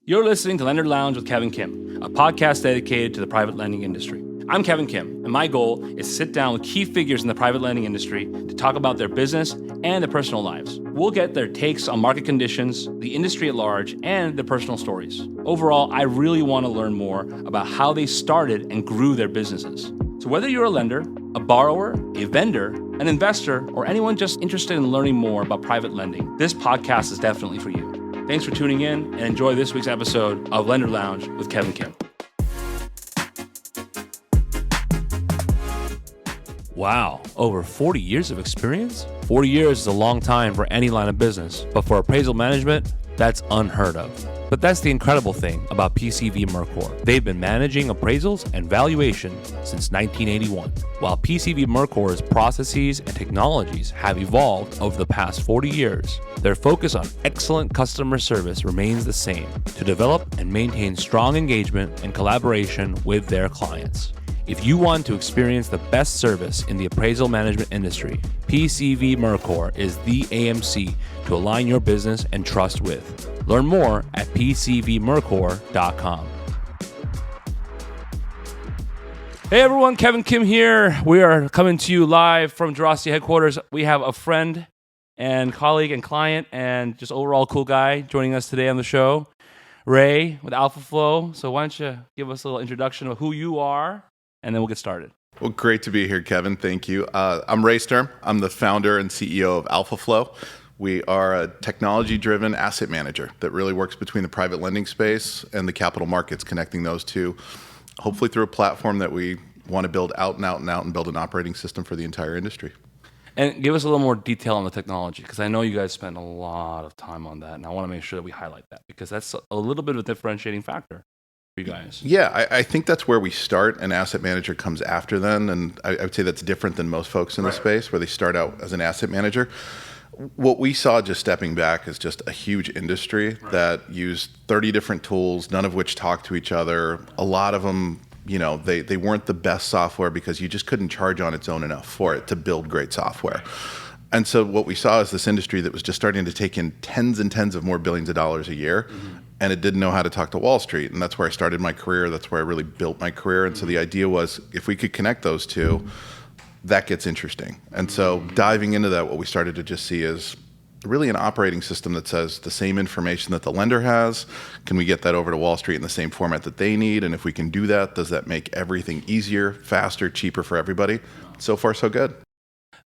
You're listening to Lender Lounge with Kevin Kim, a podcast dedicated to the private lending industry. I'm Kevin Kim, and my goal is to sit down with key figures in the private lending industry to talk about their business and their personal lives. We'll get their takes on market conditions, the industry at large, and their personal stories. Overall, I really want to learn more about how they started and grew their businesses. So whether you're a lender, a borrower, a vendor, an investor, or anyone just interested in learning more about private lending, this podcast is definitely for you. Thanks for tuning in and enjoy this week's episode of Lender Lounge with Kevin Kim. Wow, over 40 years of experience? 40 years is a long time for any line of business, but for appraisal management, that's unheard of. But that's the incredible thing about PCV Mercor. They've been managing appraisals and valuation since 1981. While PCV Mercor's processes and technologies have evolved over the past 40 years, their focus on excellent customer service remains the same, to develop and maintain strong engagement and collaboration with their clients. If you want to experience the best service in the appraisal management industry, PCV Mercor is the AMC to align your business and trust with. Learn more at pcvmercor.com. Hey everyone, Kevin Kim here. We are coming to you live from Jurassic headquarters. We have a friend and colleague and client and just overall cool guy joining us today on the show, Ray with AlphaFlow. So why don't you give us a little introduction of who you are, and then we'll get started. Well, great to be here, Kevin. Thank you. I'm Ray Sturm. I'm the founder and CEO of AlphaFlow. We are a technology-driven asset manager that really works between the private lending space and the capital markets, connecting those two, hopefully through a platform that we want to build out and build an operating system for the entire industry. And give us a little more detail on the technology, because I know you guys spend a lot of time on that, and I want to make sure that we highlight that, because that's a little bit of a differentiating factor for you guys. Yeah, I think that's where we start. An asset manager comes after then, and I would say that's different than most folks in the space, where they start out as an asset manager. What we saw just stepping back is just a huge industry that used 30 different tools, none of which talk to each other. A lot of them, you know, they weren't the best software because you just couldn't charge on its own enough for it to build great software. And so what we saw is this industry that was just starting to take in tens and tens of more billions of dollars a year, and it didn't know how to talk to Wall Street. And that's where I started my career. That's where I really built my career. And so the idea was, if we could connect those two, that gets interesting. And so diving into that, what we started to just see is really an operating system that says the same information that the lender has, can we get that over to Wall Street in the same format that they need? And if we can do that, does that make everything easier, faster, cheaper for everybody? So far, so good.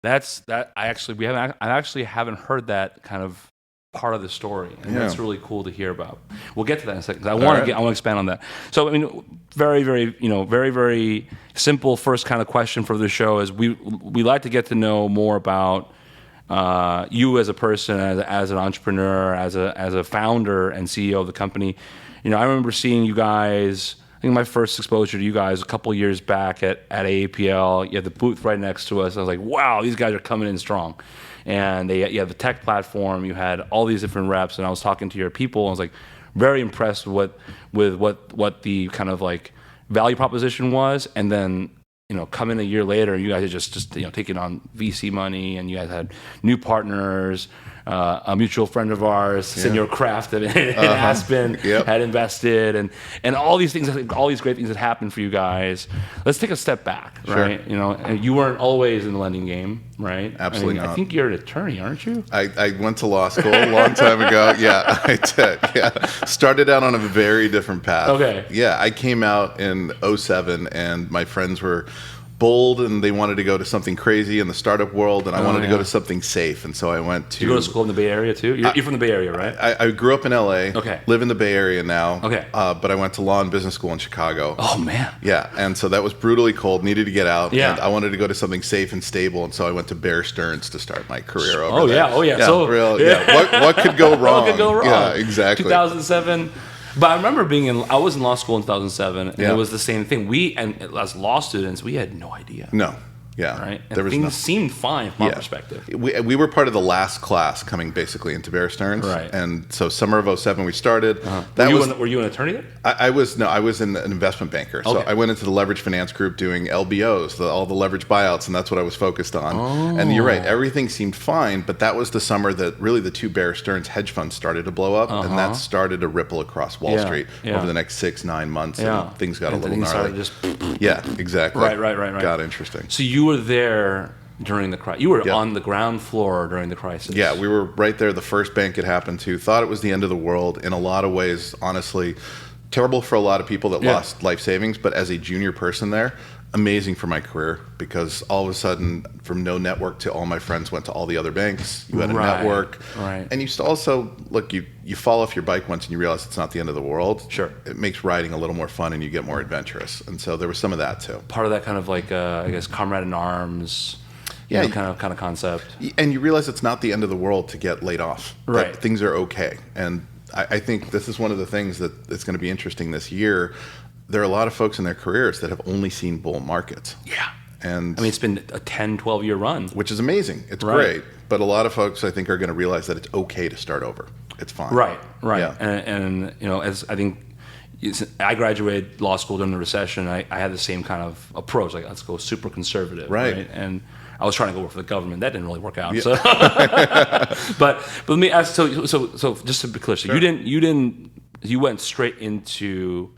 I actually haven't heard that kind of part of the story, and that's really cool to hear about. We'll get to that in a second, because I want to expand on that. So, I mean, very, very simple first kind of question for the show is we like to get to know more about you as a person, as an entrepreneur, as a founder and CEO of the company. You know, I remember seeing you guys. I think my first exposure to you guys a couple of years back at AAPL. You had the booth right next to us. I was like, wow, these guys are coming in strong. And you had the tech platform. You had all these different reps. And I was talking to your people. And I was like very impressed with what the kind of like value proposition was. And then, you know, come in a year later, you guys are just taking on VC money, and you guys had new partners. A mutual friend of ours, Senor Kraft in Aspen, had invested, and all these things, all these great things that happened for you guys. Let's take a step back, right? You know, you weren't always in the lending game, right? Absolutely not. I think you're an attorney, aren't you? I went to law school a long time ago. Yeah, I did. Yeah, started out on a very different path. Okay. Yeah, I came out in 2007, and my friends were bold, and they wanted to go to something crazy in the startup world, and I wanted to go to something safe, and so I went to... Did you go to school in the Bay Area too? You're from the Bay Area, right? I grew up in LA, live in the Bay Area now, but I went to law and business school in Chicago. Oh man. Yeah, and so that was brutally cold, needed to get out, and I wanted to go to something safe and stable, and so I went to Stearns to start my career over there. What could go wrong? What could go wrong? Yeah, exactly. 2007... But I remember I was in law school in 2007, and it was the same thing. As law students, we had no idea. No. Yeah. Right. And things seemed fine from our perspective. We were part of the last class coming basically into Bear Stearns. Right. And so summer of 2007 we started. Were you an attorney then? I was an investment banker. So I went into the leverage finance group doing LBOs, all the leverage buyouts, and that's what I was focused on. And you're right, everything seemed fine, but that was the summer that really the two Bear Stearns hedge funds started to blow up, and that started to ripple across Wall Street over the next 6-9 months, and things got a little gnarly. Yeah, exactly. Right. Got interesting. So you were there during the crisis. You were on the ground floor during the crisis. Yeah, we were right there. The first bank it happened to. Thought it was the end of the world. In a lot of ways, honestly, terrible for a lot of people that lost life savings. But as a junior person there, amazing for my career, because all of a sudden, from no network to all my friends went to all the other banks. You had a network. Right. And you also, look, you fall off your bike once and you realize it's not the end of the world. Sure. It makes riding a little more fun and you get more adventurous. And so there was some of that too. Part of that kind of like, I guess, comrade in arms. Kind of concept. And you realize it's not the end of the world to get laid off. Right. That things are okay. And I think this is one of the things that it's going to be interesting this year. There are a lot of folks in their careers that have only seen bull markets. Yeah. And I mean, it's been a 10, 12-year run. Which is amazing. It's great. But a lot of folks, I think, are going to realize that it's okay to start over. It's fine. Right. Yeah. And as I think, I graduated law school during the recession. I had the same kind of approach, like let's go super conservative. Right. And I was trying to go work for the government. That didn't really work out. Yeah. So, but let me ask. So just to be clear, so you went straight into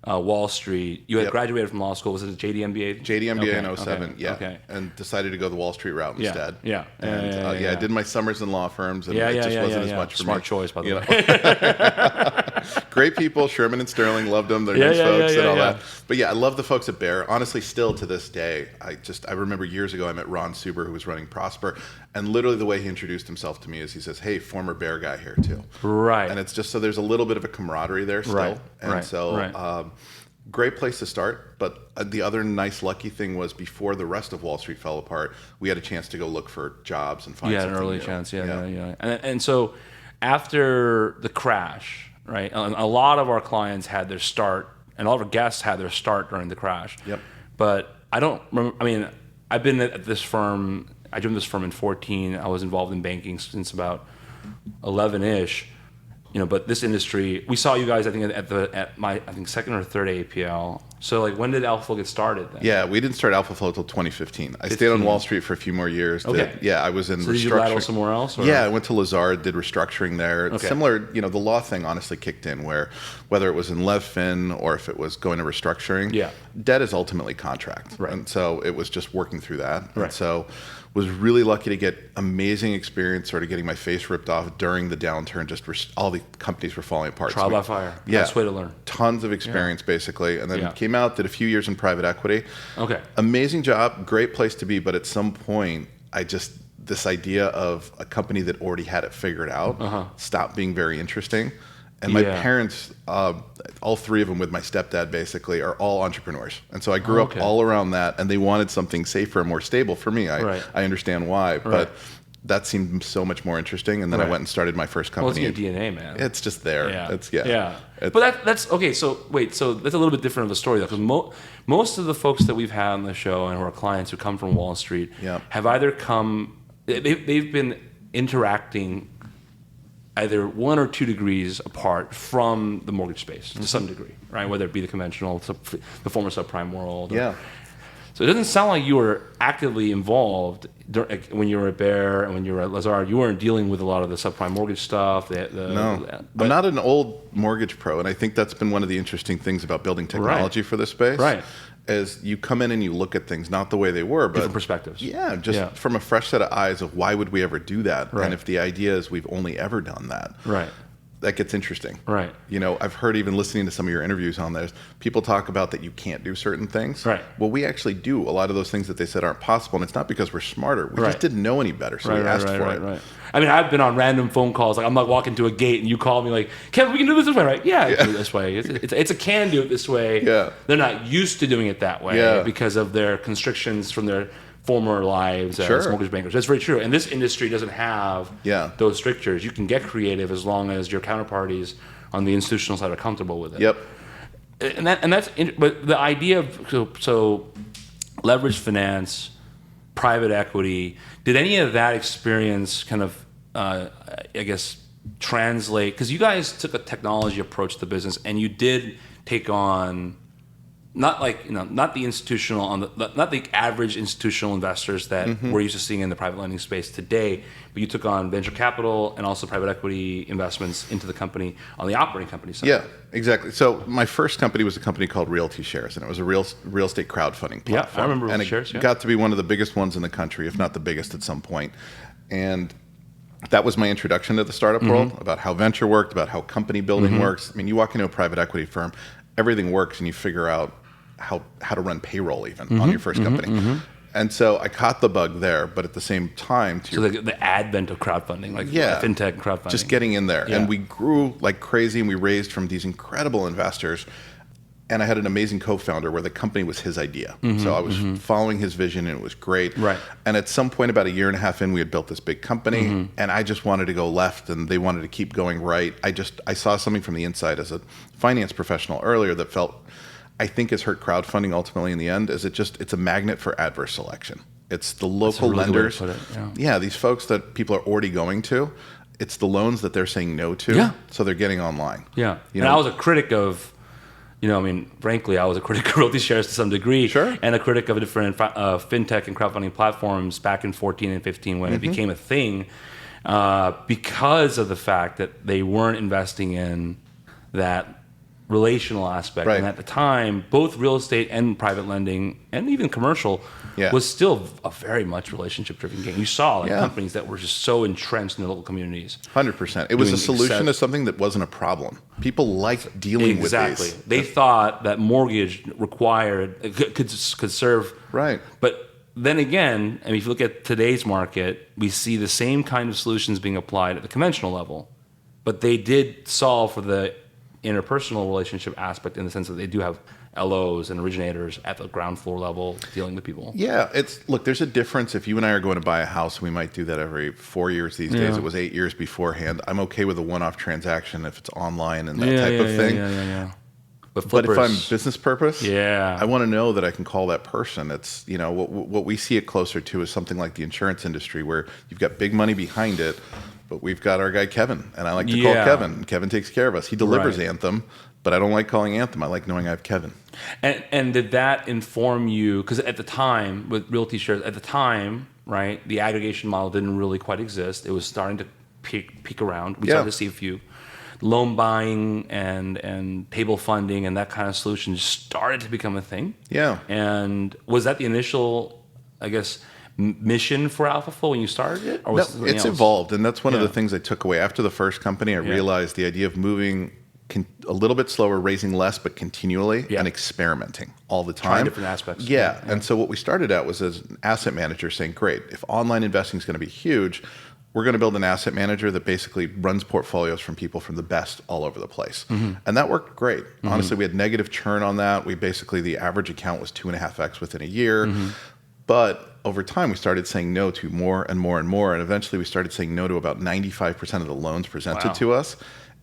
Wall Street. You had graduated from law school. Was it a JD MBA? JD MBA in 2007, and decided to go the Wall Street route instead. And I did my summers in law firms, and it just wasn't as much for me. Smart choice, by the way. Great people, Sherman and Sterling, loved them. They're nice folks and all that. But I love the folks at Bear. Honestly, still to this day, I remember years ago I met Ron Suber, who was running Prosper, and literally the way he introduced himself to me is he says, "Hey, former Bear guy here too." Right. And it's just so there's a little bit of a camaraderie there still. Right. And so great place to start. But the other nice lucky thing was before the rest of Wall Street fell apart, we had a chance to go look for jobs and find something new. You had an early chance, yeah. And so after the crash, right, a lot of our clients had their start, and all of our guests had their start during the crash. Yep. But I don't remember, I mean, I've been at this firm, I joined this firm in 2014. I was involved in banking since about 11-ish. But this industry, we saw you guys, I think, at my second or third APL. So, like, when did AlphaFlow get started then? Yeah, we didn't start AlphaFlow until 2015. I stayed on Wall Street for a few more years. Okay. I was in restructuring. Did you lateral somewhere else? Or? Yeah, I went to Lazard, did restructuring there. Okay. Similar, the law thing honestly kicked in where whether it was in LevFin or if it was going to restructuring, debt is ultimately contract. Right. And so it was just working through that. Right. And so was really lucky to get amazing experience sort of getting my face ripped off during the downturn. Just all the companies were falling apart. Trial by fire. Best way to learn. Tons of experience basically. And then came out, did a few years in private equity. Okay. Amazing job, great place to be. But at some point, this idea of a company that already had it figured out stopped being very interesting. And my parents, all three of them with my stepdad basically, are all entrepreneurs. And so I grew up all around that, and they wanted something safer and more stable for me. I understand why, but that seemed so much more interesting. And then I went and started my first company. Well, it's in your DNA, man. It's just there. But that's okay. So wait, so that's a little bit different of a story though, because most of the folks that we've had on the show and who are clients who come from Wall Street have either they've been interacting either 1 or 2 degrees apart from the mortgage space to some degree, right? Whether it be the conventional, the former subprime world. So it doesn't sound like you were actively involved when you were at Bear and when you were at Lazard. You weren't dealing with a lot of the subprime mortgage stuff. No, I'm not an old mortgage pro, and I think that's been one of the interesting things about building technology for this space. Right. Is you come in and you look at things not the way they were, but different perspectives. Yeah, just from a fresh set of eyes of why would we ever do that? Right. And if the idea is we've only ever done that, that gets interesting. Right. I've heard, even listening to some of your interviews on this, people talk about that you can't do certain things. Right. Well, we actually do a lot of those things that they said aren't possible, and it's not because we're smarter. We just didn't know any better, so we asked for it. Right. I mean, I've been on random phone calls. Like, I'm like walking to a gate, and you call me like, "Kevin, we can do this way, right?" Yeah, I can do it this way. It's a can do it this way. Yeah. They're not used to doing it that way because of their constrictions from their former lives as mortgage bankers. That's very true. And this industry doesn't have those strictures. You can get creative as long as your counterparties on the institutional side are comfortable with it. Yep. But the idea of so leverage finance private equity. Did any of that experience kind of, I guess, translate? Because you guys took a technology approach to the business, and you did take on not the institutional, not the average institutional investors that we're used to seeing in the private lending space today, but you took on venture capital and also private equity investments into the company on the operating company side. Yeah, exactly. So my first company was a company called RealtyShares, and it was a real estate crowdfunding platform. Yeah, I remember RealtyShares. And it got to be one of the biggest ones in the country, if not the biggest at some point. And that was my introduction to the startup world, about how venture worked, about how company building works. I mean, you walk into a private equity firm, everything works, and you figure out how to run payroll even on your first company. And so I caught the bug there, but at the same time, the advent of crowdfunding, fintech and crowdfunding. Just getting in there. Yeah. And we grew like crazy, and we raised from these incredible investors. And I had an amazing co-founder where the company was his idea. So I was following his vision, and it was great. Right. And at some point, about a year and a half in, we had built this big company, and I just wanted to go left, and they wanted to keep going right. I saw something from the inside as a finance professional earlier that felt, I think, has hurt crowdfunding ultimately in the end, is it's a magnet for adverse selection. It's the local lenders. Yeah, these folks that people are already going to. It's the loans that they're saying no to. So they're getting online. Yeah. And I was a critic of, frankly, I was a critic of RealtyShares to some degree. Sure. And a critic of different fintech and crowdfunding platforms back in 14 and 15 when it became a thing, because of the fact that they weren't investing in that relational aspect. Right. And at the time, both real estate and private lending and even commercial was still a very much relationship driven game. You saw companies that were just so entrenched in the local communities. 100%. It was a solution to something that wasn't a problem. People liked dealing with these. They thought that mortgage could serve. Right. But then again, I mean, if you look at today's market, we see the same kind of solutions being applied at the conventional level. But they did solve for the interpersonal relationship aspect in the sense that they do have LOs and originators at the ground floor level dealing with people. Yeah, there's a difference. If you and I are going to buy a house, we might do that every 4 years these days. It was 8 years beforehand. I'm okay with a one-off transaction if it's online and that type of thing. But if I'm business purpose, I want to know that I can call that person. It's, what we see it closer to is something like the insurance industry, where you've got big money behind it, but we've got our guy Kevin, and I like to call Kevin. Kevin takes care of us. He delivers Anthem, but I don't like calling Anthem. I like knowing I have Kevin. And did that inform you? Because at the time, with RealtyShares, right, the aggregation model didn't really quite exist. It was starting to peak around. We started to see a few loan buying and table funding and that kind of solution started to become a thing. Yeah. And was that the initial, I guess, mission for AlphaFlow when you started it? Or was it's evolved, and that's one of the things I took away. After the first company, I realized the idea of moving a little bit slower, raising less, but continually, and experimenting all the time. Trying different aspects. Yeah. And so what we started out was as an asset manager saying, great, if online investing is going to be huge, we're going to build an asset manager that basically runs portfolios from people from the best all over the place. And that worked great. Honestly, we had negative churn on that. The average account was 2.5x within a year. But over time, we started saying no to more and more and more. And eventually, we started saying no to about 95% of the loans presented to us.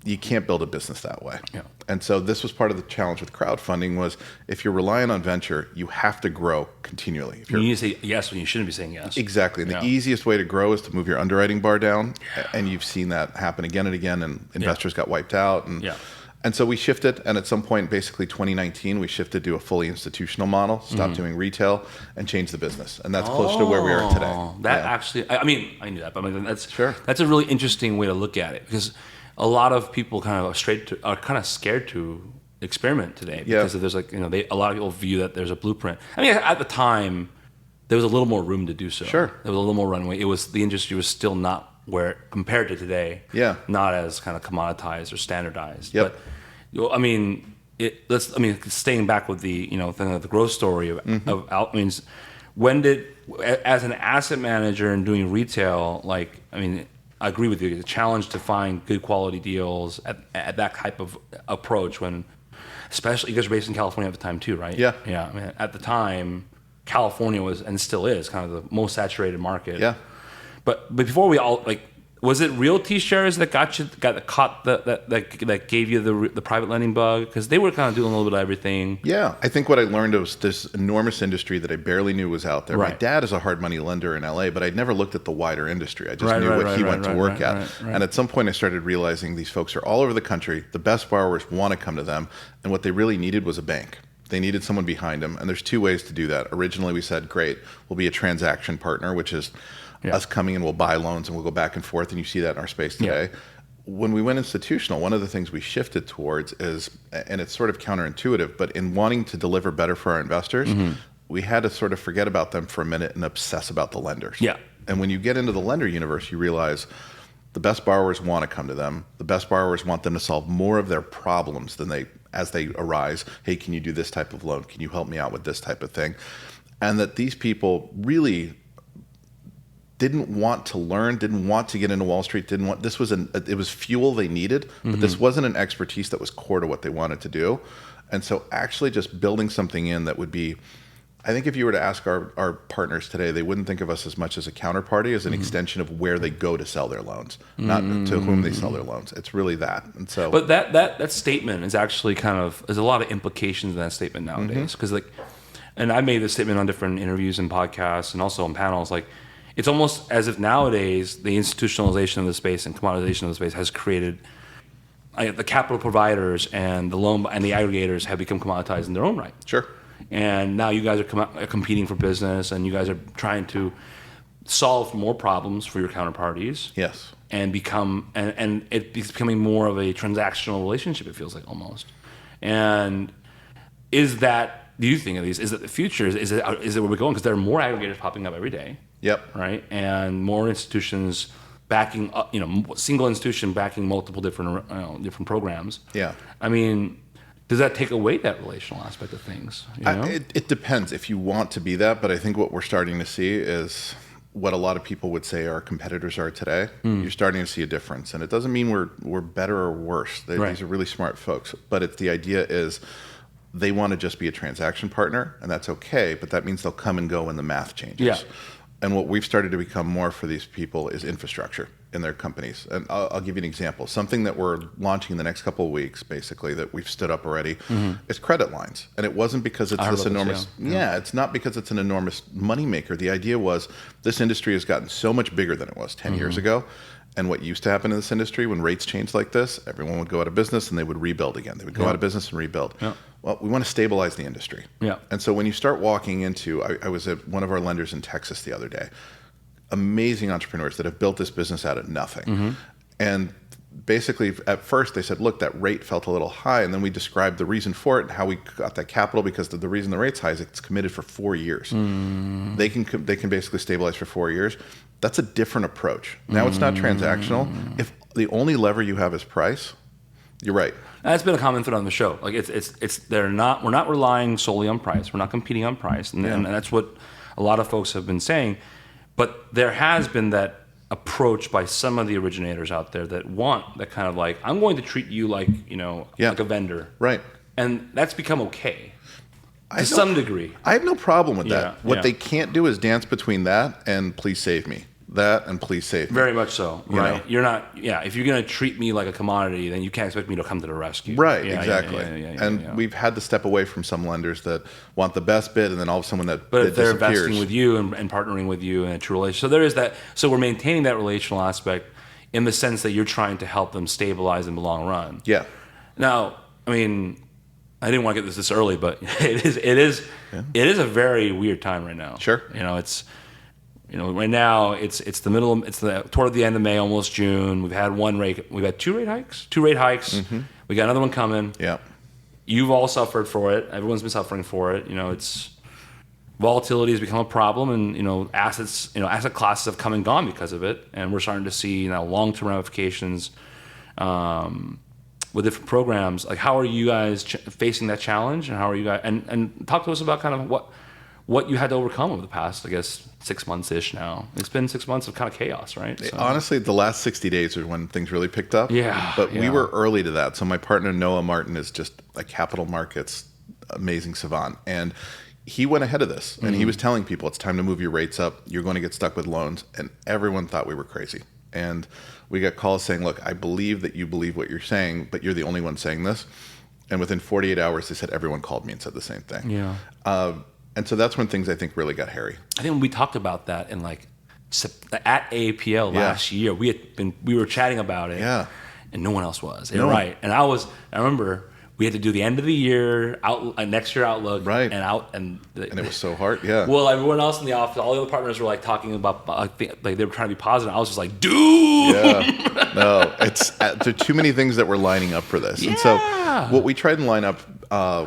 You can't build a business that way. Yeah. And so this was part of the challenge with crowdfunding was if you're relying on venture, you have to grow continually. You need to say yes when you shouldn't be saying yes. Exactly. And the easiest way to grow is to move your underwriting bar down. And you've seen that happen again and again, and investors got wiped out. And so we shifted, and at some point, basically 2019, we shifted to a fully institutional model, stopped doing retail, and changed the business. And that's close to where we are today. Actually, I mean, I knew that, but that's a really interesting way to look at it, because a lot of people are kind of scared to experiment today because there's a lot of people view that there's a blueprint. I mean, at the time, there was a little more room to do so. Sure. There was a little more runway. The industry was still not where compared to today. Yeah. Not as kind of commoditized or standardized. Yep. But I mean, staying back with the the growth story of means, when did, as an asset manager and doing retail, I agree with you. The challenge to find good quality deals at that type of approach, when, especially because you're based in California at the time too, right? Yeah. Yeah. I mean, at the time, California was and still is kind of the most saturated market. Yeah. But before we all Was it RealtyShares that that gave you the private lending bug? Because they were kind of doing a little bit of everything. Yeah, I think what I learned was this enormous industry that I barely knew was out there. Right. My dad is a hard money lender in LA, but I'd never looked at the wider industry. I just knew what he went to work at. Right. And at some point I started realizing these folks are all over the country. The best borrowers want to come to them. And what they really needed was a bank. They needed someone behind them. And there's two ways to do that. Originally we said, great, we'll be a transaction partner, which is us coming in, we'll buy loans and we'll go back and forth. And you see that in our space today. Yeah. When we went institutional, one of the things we shifted towards is, and it's sort of counterintuitive, but in wanting to deliver better for our investors, we had to sort of forget about them for a minute and obsess about the lenders. Yeah. And when you get into the lender universe, you realize the best borrowers want to come to them. The best borrowers want them to solve more of their problems as they arise. Hey, can you do this type of loan? Can you help me out with this type of thing? And that these people really didn't want to learn, didn't want to get into Wall Street, it was fuel they needed, but this wasn't an expertise that was core to what they wanted to do. And so actually just building something in that would be, I think if you were to ask our partners today, they wouldn't think of us as much as a counterparty, as an extension of where they go to sell their loans, not to whom they sell their loans. It's really that. And so, but that statement is actually there's a lot of implications in that statement nowadays. Because and I made this statement on different interviews and podcasts and also on panels, it's almost as if nowadays the institutionalization of the space and commoditization of the space has created the capital providers and the loan and the aggregators have become commoditized in their own right. Sure. And now you guys are competing for business, and you guys are trying to solve more problems for your counterparties. Yes. And it's becoming more of a transactional relationship. It feels like almost. And is that? Do you think at least is it the future? Is it where we're going? Because there are more aggregators popping up every day. Yep. Right. And more institutions backing up. Single institution backing multiple different programs. Yeah. I mean, does that take away that relational aspect of things? It depends if you want to be that, but I think what we're starting to see is what a lot of people would say our competitors are today. You're starting to see a difference, and it doesn't mean we're better or worse. These are really smart folks, but the idea is they want to just be a transaction partner, and that's okay, but that means they'll come and go when the math changes. Yeah. And what we've started to become more for these people is infrastructure in their companies. And I'll give you an example. Something that we're launching in the next couple of weeks, basically, that we've stood up already, is credit lines. And it wasn't because it's this enormous... it's not because it's an enormous moneymaker. The idea was this industry has gotten so much bigger than it was 10 years ago. And what used to happen in this industry, when rates changed like this, everyone would go out of business and they would rebuild again. They would go out of business and rebuild. Yeah. Well, we want to stabilize the industry. Yeah. And so when you start walking into, I was at one of our lenders in Texas the other day, amazing entrepreneurs that have built this business out of nothing. And basically at first they said, look, that rate felt a little high. And then we described the reason for it and how we got that capital, because the reason the rate's high is it's committed for 4 years. They can basically stabilize for 4 years. That's a different approach. Now it's not transactional. If the only lever you have is price, you're right. That's been a common thread on the show. We're not relying solely on price. We're not competing on price, and that's what a lot of folks have been saying. But there has been that approach by some of the originators out there that want that kind of I'm going to treat you like a vendor, right? And that's become okay to some degree. I have no problem with that. What they can't do is dance between that and please save me. That and please save me. Very much so. Right. You're not. Yeah. If you're going to treat me like a commodity, then you can't expect me to come to the rescue. Right. Exactly. And we've had to step away from some lenders that want the best bid, and then all of a sudden that but bid if they're disappears. investing with you and partnering with you in a true relationship, so there is that. So we're maintaining that relational aspect in the sense that you're trying to help them stabilize in the long run. Yeah. Now, I mean, I didn't want to get this early, but it is a very weird time right now. Sure. Right now it's toward the end of May, almost June. We've had two rate hikes. We got another one coming. Yeah. You've all suffered for it. Everyone's been suffering for it. It's volatility has become a problem, and asset classes have come and gone because of it, and we're starting to see now long-term ramifications with different programs. How are you guys facing that challenge, and how are you guys and talk to us about kind of what you had to overcome over the past, I guess, 6 months-ish now. It's been 6 months of kind of chaos, right? So. Honestly, the last 60 days are when things really picked up. Yeah. But we were early to that. So my partner, Noah Martin, is just a capital markets amazing savant. And he went ahead of this. And he was telling people, it's time to move your rates up. You're going to get stuck with loans. And everyone thought we were crazy. And we got calls saying, look, I believe that you believe what you're saying, but you're the only one saying this. And within 48 hours, they said everyone called me and said the same thing. Yeah. And so that's when things, I think, really got hairy. I think when we talked about that in like at AAPL last year, we were chatting about it. Yeah. And no one else was. Right. And I remember we had to do the end of the year next year outlook. Right. And it was so hard. Yeah. Well, everyone else in the office, all the other partners were like talking about, like they were trying to be positive. I was just like, dude. Yeah. No, there are too many things that were lining up for this. Yeah. And so what we tried to line up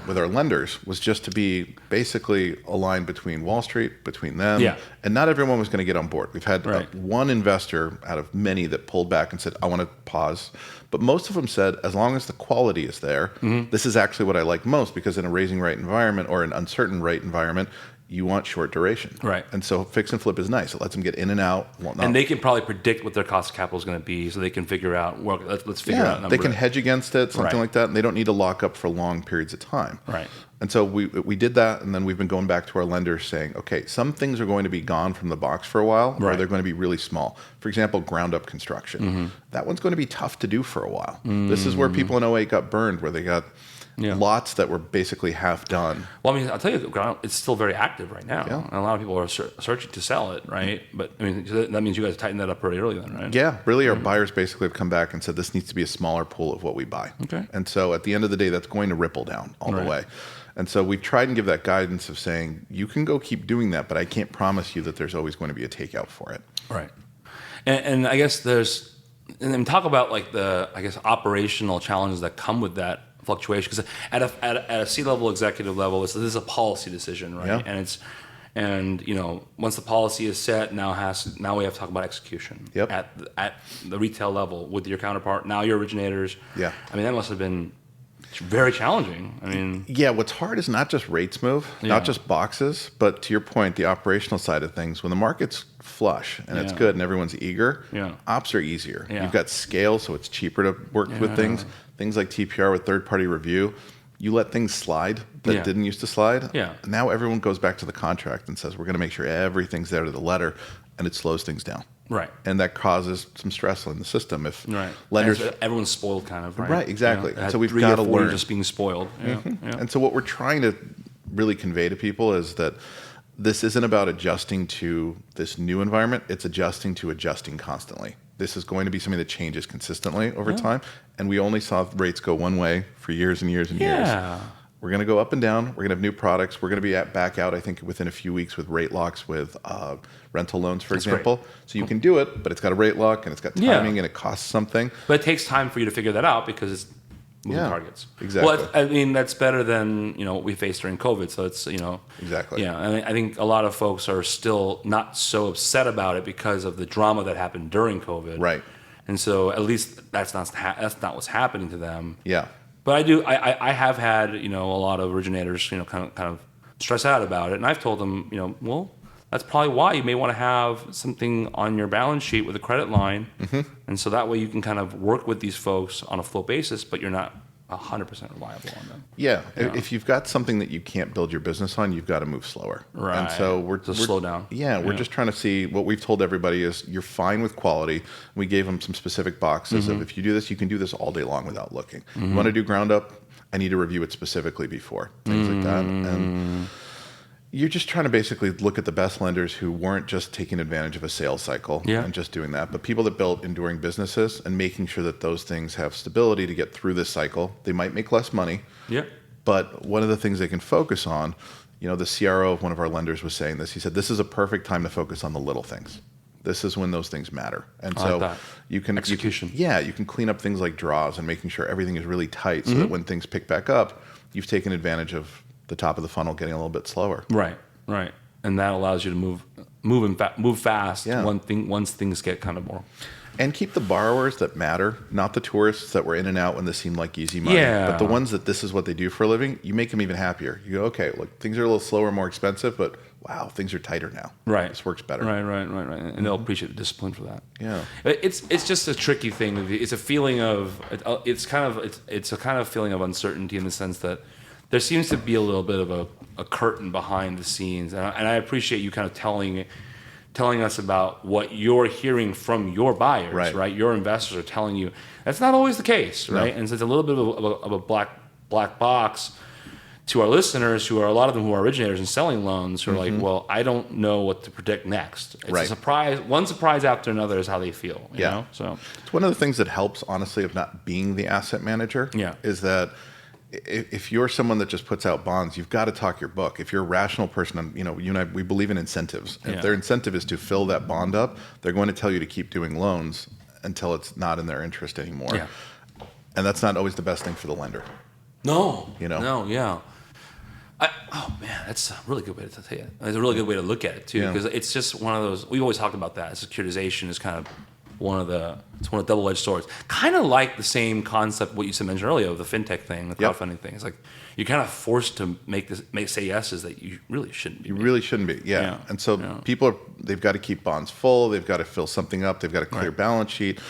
with our lenders was just to be basically aligned between Wall Street, between them. Yeah. And not everyone was going to get on board. We've had one investor out of many that pulled back and said, I want to pause. But most of them said, as long as the quality is there, this is actually what I like most, because in a raising rate environment or an uncertain rate environment, you want short duration. Right. And so fix and flip is nice. It lets them get in and out. And they can probably predict what their cost of capital is going to be, so they can figure out, well, let's figure out a number. They can hedge against it, something like that, and they don't need to lock up for long periods of time. Right. And so we did that, and then we've been going back to our lenders saying, okay, some things are going to be gone from the box for a while, or they're going to be really small. For example, ground up construction. That one's going to be tough to do for a while. This is where people in 08 got burned, where they got lots that were basically half done. Well, I mean, I'll tell you, it's still very active right now. Yeah. And a lot of people are searching to sell it, right? But I mean, that means you guys tightened that up pretty early then, right? Yeah, really, our buyers basically have come back and said this needs to be a smaller pool of what we buy. Okay. And so at the end of the day, that's going to ripple down all the way. And so we've tried and give that guidance of saying, you can go keep doing that, but I can't promise you that there's always going to be a takeout for it. Right. And I guess and then talk about like the, I guess, operational challenges that come with that fluctuation. Because at a C-level executive level, this is a policy decision, right? Yeah. And once the policy is set, now we have to talk about execution. Yep. At the retail level with your counterpart, now your originators. Yeah. I mean, that must have been very challenging. I mean, yeah, what's hard is not just rates move, not just boxes, but to your point, the operational side of things. When the market's flush and it's good and everyone's eager, ops are easier. You've got scale, so it's cheaper to work with things. Things like TPR with third-party review, you let things slide that didn't used to slide. Yeah. Now everyone goes back to the contract and says, we're going to make sure everything's there to the letter, and it slows things down. Right. And that causes some stress in the system. If lenders, everyone's spoiled, kind of. Right. Right. Exactly. So we've got to learn just being spoiled. And so what we're trying to really convey to people is that this isn't about adjusting to this new environment. It's adjusting constantly. This is going to be something that changes consistently over time. And we only saw rates go one way for years and years and years. We're going to go up and down. We're going to have new products. We're going to be back out, I think, within a few weeks with rate locks with rental loans, for example. Great. So you can do it, but it's got a rate lock and it's got timing and it costs something. But it takes time for you to figure that out because it's moving targets. Exactly. Well, I mean, that's better than what we faced during COVID. So it's exactly. Yeah, I think a lot of folks are still not so upset about it because of the drama that happened during COVID. Right. And so at least that's not what's happening to them. Yeah. But I have had a lot of originators kind of stress out about it, and I've told them well, that's probably why you may want to have something on your balance sheet with a credit line, and so that way you can kind of work with these folks on a flow basis, but you're not 100% reliable on them. Yeah. If you've got something that you can't build your business on, you've got to move slower. Right. And so we're slow down. Yeah, we're just trying to see what we've told everybody is you're fine with quality. We gave them some specific boxes of if you do this, you can do this all day long without looking. You want to do ground up, I need to review it specifically before. Things like that. And you're just trying to basically look at the best lenders who weren't just taking advantage of a sales cycle and just doing that, but people that built enduring businesses and making sure that those things have stability to get through this cycle. They might make less money, but one of the things they can focus on, the CRO of one of our lenders was saying this. He said, this is a perfect time to focus on the little things. This is when those things matter. And so you can execution. You can clean up things like draws and making sure everything is really tight so that when things pick back up, you've taken advantage of the top of the funnel getting a little bit slower. Right. And that allows you to move fast once things get kind of more. And keep the borrowers that matter, not the tourists that were in and out when this seemed like easy money. But the ones that this is what they do for a living, you make them even happier. You go, okay, look, things are a little slower, more expensive, but wow, things are tighter now. Right. This works better. Right. And they'll appreciate the discipline for that. Yeah. It's just a tricky thing. It's a feeling of it's a kind of feeling of uncertainty in the sense that there seems to be a little bit of a curtain behind the scenes, and I appreciate you kind of telling telling us about what you're hearing from your buyers, right? Your investors are telling you. That's not always the case, right? No. And so it's a little bit of a black box to our listeners, who are a lot of them who are originators and selling loans, who are like, well, I don't know what to predict next. It's a surprise. One surprise after another is how they feel. You know? So it's one of the things that helps, honestly, of not being the asset manager. Is that if you're someone that just puts out bonds, you've got to talk your book. If you're a rational person, you and I, we believe in incentives. And if their incentive is to fill that bond up, they're going to tell you to keep doing loans until it's not in their interest anymore. And that's not always the best thing for the lender. No. Oh man, that's a really good way to say it. It's a really good way to look at it too, because it's just one of those. We've always talked about that. Securitization is kind of one of the double-edged swords. Kind of like the same concept what you mentioned earlier, the fintech thing, the crowdfunding thing. It's like you're kind of forced to say yeses that you really shouldn't be. You really shouldn't be. And so people they've got to keep bonds full. They've got to fill something up. They've got a clear balance sheet.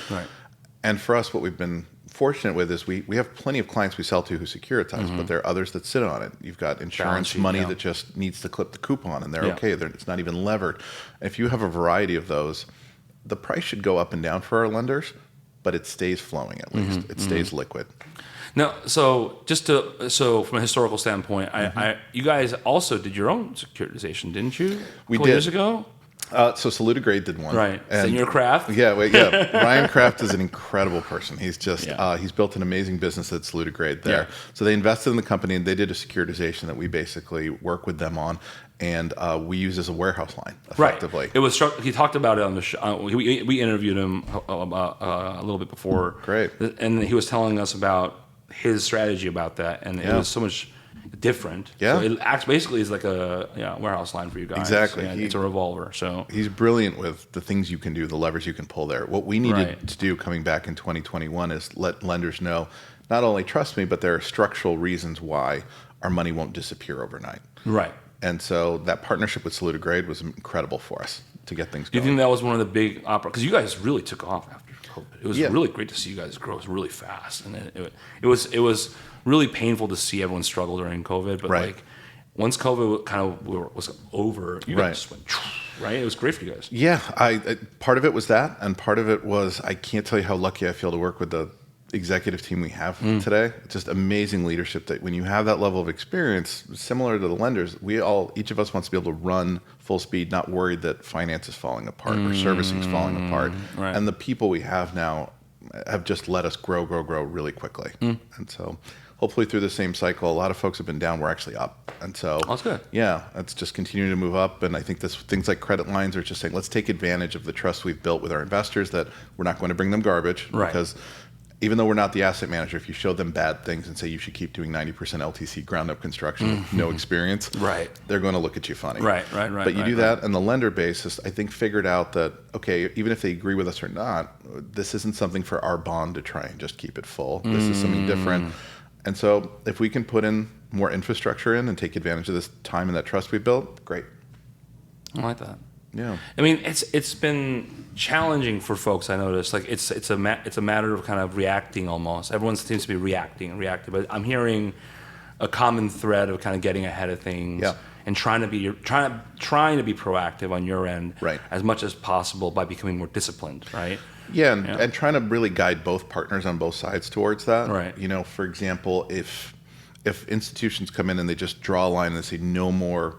And for us, what we've been fortunate with is we have plenty of clients we sell to who securitize, but there are others that sit on it. You've got insurance money that just needs to clip the coupon, and they're okay. It's not even levered. If you have a variety of those, the price should go up and down for our lenders, but it stays flowing at least. It stays liquid. Now, so from a historical standpoint, you guys also did your own securitization, didn't you? We did. Years ago? So Saluda Grade did one. Right. Senior Kraft? Ryan Kraft is an incredible person. He's just, he's built an amazing business at Saluda Grade there. So they invested in the company, and they did a securitization that we basically work with them on, and we use as a warehouse line, effectively. It was, he talked about it on the show. We interviewed him a little bit before. Great. And he was telling us about his strategy about that, and it was so much different. So it acts basically is like a warehouse line for you guys. Exactly. It's a revolver. So he's brilliant with the things you can do, the levers you can pull there. What we needed to do coming back in 2021 is let lenders know, not only trust me, but there are structural reasons why our money won't disappear overnight. Right. And so that partnership with Saluda Grade was incredible for us to get things going. Do you think that was one of the big because you guys really took off after COVID? It was really great to see you guys grow really fast, and it was really painful to see everyone struggle during COVID. But like once COVID kind of was over, you guys just went right. It was great for you guys. Yeah, part of it was that, and part of it was I can't tell you how lucky I feel to work with the executive team we have today. Just amazing leadership. That when you have that level of experience, similar to the lenders, each of us wants to be able to run full speed, not worried that finance is falling apart or servicing is falling apart. And the people we have now have just let us grow really quickly. And so hopefully through the same cycle, a lot of folks have been down, we're actually up. And so that's good. Yeah, it's just continuing to move up. And I think things like credit lines are just saying, let's take advantage of the trust we've built with our investors, that we're not going to bring them garbage. Because even though we're not the asset manager, if you show them bad things and say you should keep doing 90% LTC ground up construction with no experience, they're going to look at you funny. But you do that, and the lender base, I think, figured out that, okay, even if they agree with us or not, this isn't something for our bond to try and just keep it full. This is something different. And so if we can put in more infrastructure in and take advantage of this time and that trust we built, great. I like that. Yeah. I mean, it's been challenging for folks. I noticed, like it's a matter of kind of reacting almost. Everyone seems to be reacting, but I'm hearing a common thread of kind of getting ahead of things and trying to be proactive on your end as much as possible by becoming more disciplined, right? Yeah, and trying to really guide both partners on both sides towards that. Right. You know, for example, if institutions come in and they just draw a line and they say no more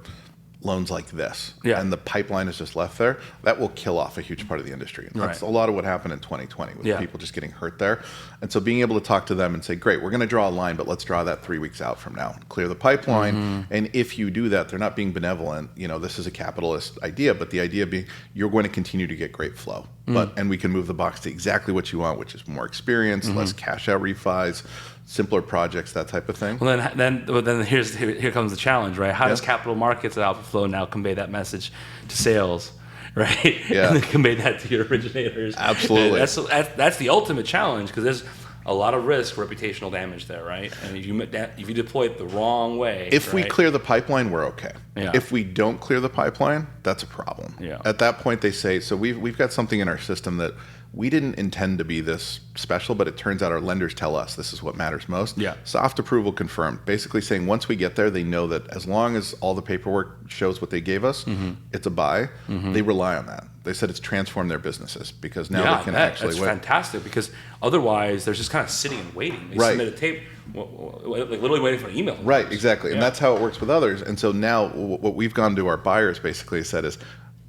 loans like this, and the pipeline is just left there, that will kill off a huge part of the industry. And that's a lot of what happened in 2020 with people just getting hurt there. And so being able to talk to them and say, great, we're going to draw a line, but let's draw that 3 weeks out from now. Clear the pipeline. And if you do that, they're not being benevolent. You know, this is a capitalist idea, but the idea being you're going to continue to get great flow. And we can move the box to exactly what you want, which is more experience, less cash out refis, simpler projects, that type of thing. Well, then here comes the challenge, right? How does capital markets at AlphaFlow now convey that message to sales, right? Yeah. And then convey that to your originators. Absolutely. That's the ultimate challenge, because there's a lot of risk, reputational damage there, right? And if you deploy it the wrong way, if we clear the pipeline, we're okay. Yeah. If we don't clear the pipeline, that's a problem. Yeah. At that point, they say, so we've got something in our system that we didn't intend to be this special, but it turns out our lenders tell us this is what matters most. Yeah. Soft approval confirmed. Basically saying once we get there, they know that as long as all the paperwork shows what they gave us, it's a buy. They rely on that. They said it's transformed their businesses because now they can actually that's win. fantastic, because otherwise they're just kind of sitting and waiting. They submit a tape, like literally waiting for an email. Right, exactly. And that's how it works with others. And so now what we've gone to our buyers basically said is,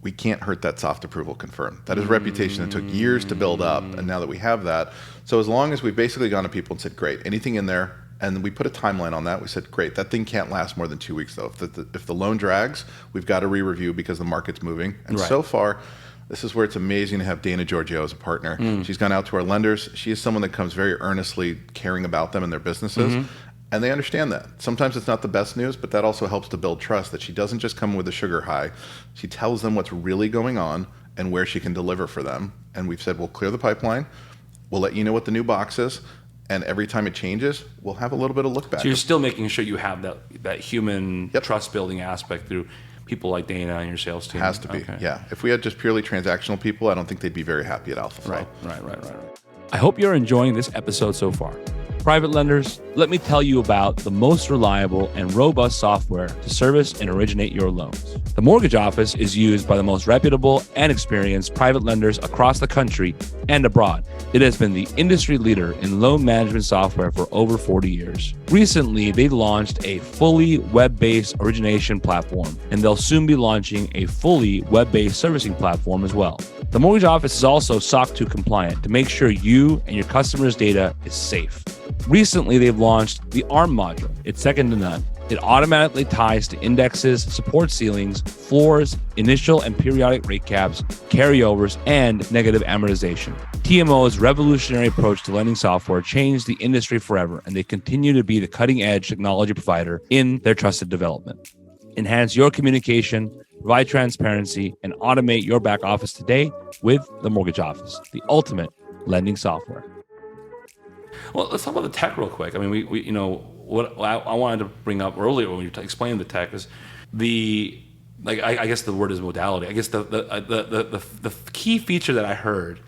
we can't hurt that soft approval confirmed. That is reputation that took years to build up. And now that we have that, so as long as we've basically gone to people and said, great, anything in there, and we put a timeline on that, we said, great, that thing can't last more than 2 weeks though. If the loan drags, we've got to re-review because the market's moving. And so far, this is where it's amazing to have Dana Giorgio as a partner. She's gone out to our lenders. She is someone that comes very earnestly caring about them and their businesses. And they understand that. Sometimes it's not the best news, but that also helps to build trust, that she doesn't just come with a sugar high. She tells them what's really going on and where she can deliver for them. And we've said, we'll clear the pipeline. We'll let you know what the new box is. And every time it changes, we'll have a little bit of look back. So you're still making sure you have that human trust building aspect through people like Dana and your sales team. Has to be, yeah. If we had just purely transactional people, I don't think they'd be very happy at AlphaFlow. Right. I hope you're enjoying this episode so far. Private lenders, let me tell you about the most reliable and robust software to service and originate your loans. The Mortgage Office is used by the most reputable and experienced private lenders across the country and abroad. It has been the industry leader in loan management software for over 40 years. Recently, they launched a fully web-based origination platform, and they'll soon be launching a fully web-based servicing platform as well. The Mortgage Office is also SOC 2 compliant to make sure you and your customers' data is safe. Recently, they've launched the ARM module. It's second to none. It automatically ties to indexes, support ceilings, floors, initial and periodic rate caps, carryovers, and negative amortization. TMO's revolutionary approach to lending software changed the industry forever, and they continue to be the cutting-edge technology provider in their trusted development. Enhance your communication, provide transparency, and automate your back office today with the Mortgage Office, the ultimate lending software. Well, let's talk about the tech real quick. I mean, we you know, what I wanted to bring up earlier when you explained the tech is I guess the word is modality. I guess the key feature that I heard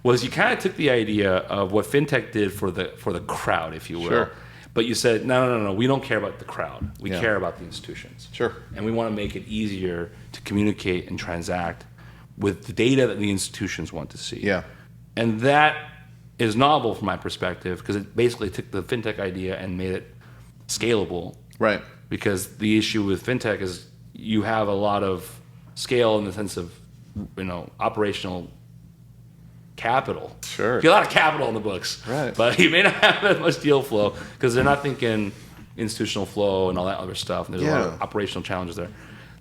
was you kind of took the idea of what fintech did for the crowd, if you will. Sure. But you said, no, we don't care about the crowd. We care about the institutions. Sure. And we want to make it easier to communicate and transact with the data that the institutions want to see. Yeah. And that is novel from my perspective because it basically took the fintech idea and made it scalable. Right. Because the issue with fintech is you have a lot of scale in the sense of, you know, operational capital. Sure. You get a lot of capital in the books. Right. But you may not have that much deal flow because they're not thinking institutional flow and all that other stuff. And there's a lot of operational challenges there.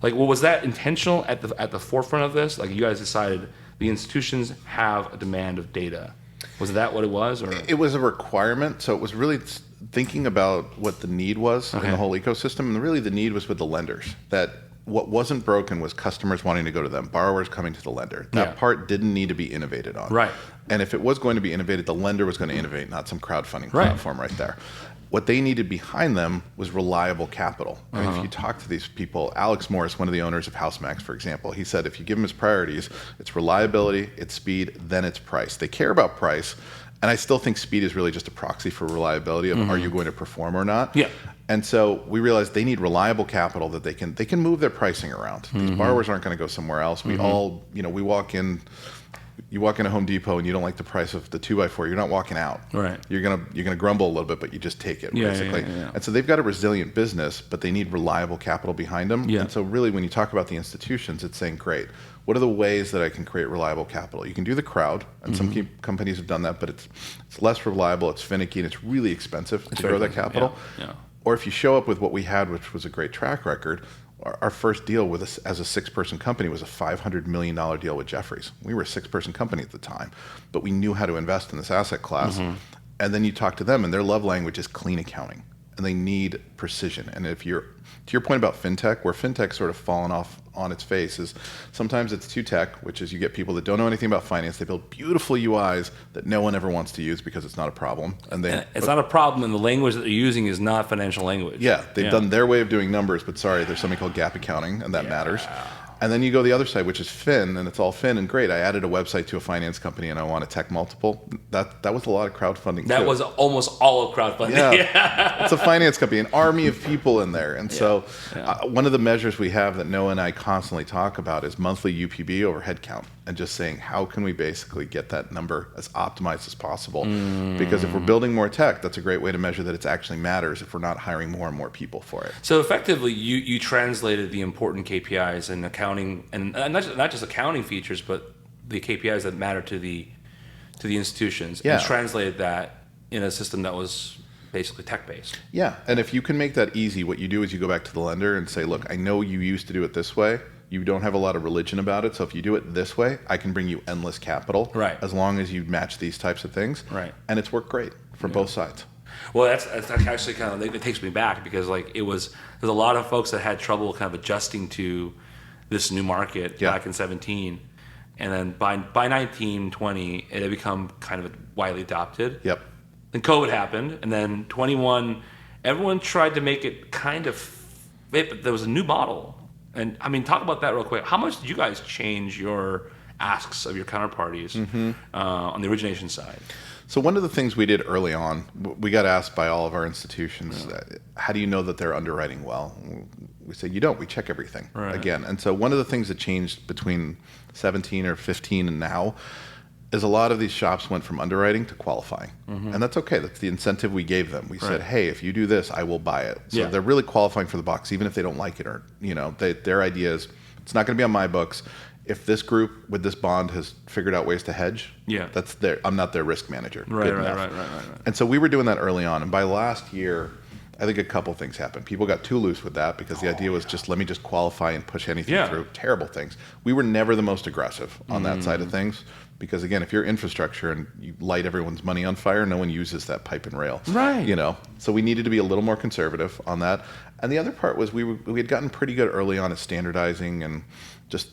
Like, well, was that intentional at the forefront of this? Like, you guys decided the institutions have a demand of data. Was that what it was? Or? It was a requirement. So it was really thinking about what the need was in the whole ecosystem. And really the need was with the lenders. That what wasn't broken was customers wanting to go to them, borrowers coming to the lender. That part didn't need to be innovated on. Right. And if it was going to be innovated, the lender was going to innovate, not some crowdfunding platform right there. What they needed behind them was reliable capital. I mean, if you talk to these people, Alex Morris, one of the owners of HouseMax, for example, he said if you give him his priorities, it's reliability, it's speed, then it's price. They care about price, and I still think speed is really just a proxy for reliability of are you going to perform or not. Yeah. And so we realized they need reliable capital that they can move their pricing around. These borrowers aren't going to go somewhere else. We all, you know, we walk in. You walk into Home Depot and you don't like the price of the 2x4, you're not walking out. Right. You're gonna grumble a little bit, but you just take it, basically. Yeah. And so they've got a resilient business, but they need reliable capital behind them. Yeah. And so really when you talk about the institutions, it's saying, great, what are the ways that I can create reliable capital? You can do the crowd, and some companies have done that, but it's less reliable, it's finicky, and it's really expensive to grow that capital. Yeah. Or if you show up with what we had, which was a great track record, our first deal with us as a 6-person company was a $500 million deal with Jefferies. We were a 6-person company at the time, but we knew how to invest in this asset class. And then you talk to them, and their love language is clean accounting, and they need precision. And if you're, to your point about fintech, where fintech's sort of fallen off on its face is sometimes it's too tech, which is you get people that don't know anything about finance. They build beautiful UIs that no one ever wants to use because it's not a problem. And it's not a problem, and the language that they're using is not financial language. Yeah, they've done their way of doing numbers, but sorry, there's something called gap accounting, and that matters. And then you go the other side, which is fin, and it's all fin and great. I added a website to a finance company and I want a tech multiple. That was a lot of crowdfunding. That was almost all of crowdfunding. Yeah. It's a finance company, an army of people in there. And so one of the measures we have that Noah and I constantly talk about is monthly UPB over headcount, and just saying, how can we basically get that number as optimized as possible? Because if we're building more tech, that's a great way to measure that it actually matters if we're not hiring more and more people for it. So effectively, you translated the important KPIs and accounting, and not just accounting features, but the KPIs that matter to the institutions, and translated that in a system that was basically tech-based. Yeah, and if you can make that easy, what you do is you go back to the lender and say, look, I know you used to do it this way. You don't have a lot of religion about it, so if you do it this way, I can bring you endless capital, right, as long as you match these types of things. Right. And it's worked great for both sides. Well, that's actually kind of, it takes me back, because like there's a lot of folks that had trouble kind of adjusting to this new market back in 17, and then by 19, 20, it had become kind of widely adopted. Yep. Then COVID happened, and then 21, everyone tried to make it kind of fit, but there was a new model. And I mean, talk about that real quick. How much did you guys change your asks of your counterparties on the origination side? So one of the things we did early on, we got asked by all of our institutions, how do you know that they're underwriting well? We say, you don't. We check everything again. And so one of the things that changed between 17 or 15 and now is a lot of these shops went from underwriting to qualifying. And that's okay. That's the incentive we gave them. We said, hey, if you do this, I will buy it. So they're really qualifying for the box, even if they don't like it, or, their idea is, it's not going to be on my books. If this group with this bond has figured out ways to hedge, that's I'm not their risk manager. Right. And so we were doing that early on. And by last year, I think a couple things happened. People got too loose with that, because the idea was just, let me just qualify and push anything through. Terrible things. We were never the most aggressive on that side of things, because again, if you're infrastructure and you light everyone's money on fire, no one uses that pipe and rail. Right. So we needed to be a little more conservative on that. And the other part was we had gotten pretty good early on at standardizing, and just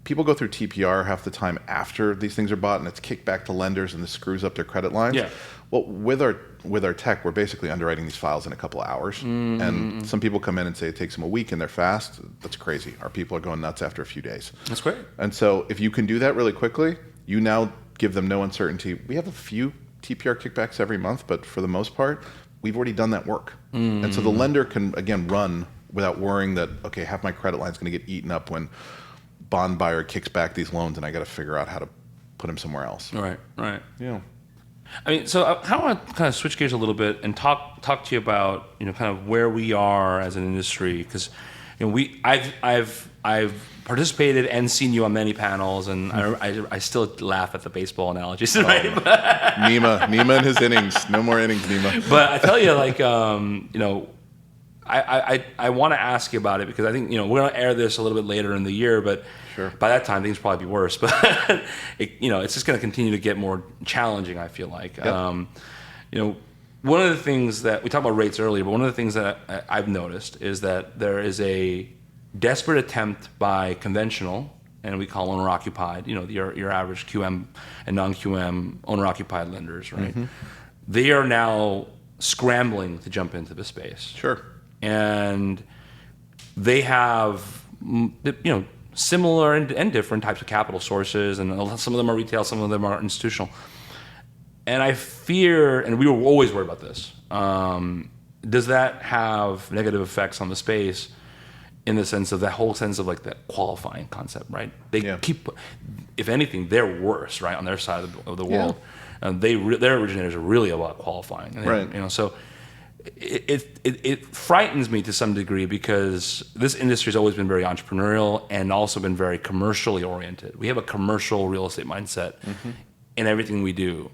people go through TPR half the time after these things are bought, and it's kicked back to lenders, and this screws up their credit lines. Yeah. Well, with our tech, we're basically underwriting these files in a couple of hours. And some people come in and say it takes them a week and they're fast. That's crazy. Our people are going nuts after a few days. That's great. And so if you can do that really quickly, you now give them no uncertainty. We have a few TPR kickbacks every month, but for the most part, we've already done that work. And so the lender can, again, run without worrying that, okay, half my credit line is going to get eaten up when bond buyer kicks back these loans and I got to figure out how to put them somewhere else. Right. Yeah. I mean, so I want to kind of switch gears a little bit and talk to you about, kind of where we are as an industry, because I've participated and seen you on many panels, and I still laugh at the baseball analogies, right? Nima and his innings. No more innings, Nima. But I tell you, like, I want to ask you about it, because I think, we're going to air this a little bit later in the year, but by that time things will probably be worse. But it's just going to continue to get more challenging, I feel like. Yep. One of the things that we talked about rates earlier, but one of the things that I've noticed is that there is a desperate attempt by conventional, and we call owner occupied, your average QM and non-QM owner occupied lenders, right? They are now scrambling to jump into the space. Sure. And they have, similar and different types of capital sources, and some of them are retail, some of them are institutional. And I fear, and we were always worried about this, does that have negative effects on the space, in the sense of that whole sense of like that qualifying concept, right? They keep, if anything, they're worse, right, on their side of the world. And their originators are really about qualifying, and right? So it frightens me to some degree, because this industry has always been very entrepreneurial and also been very commercially oriented. We have a commercial real estate mindset in everything we do.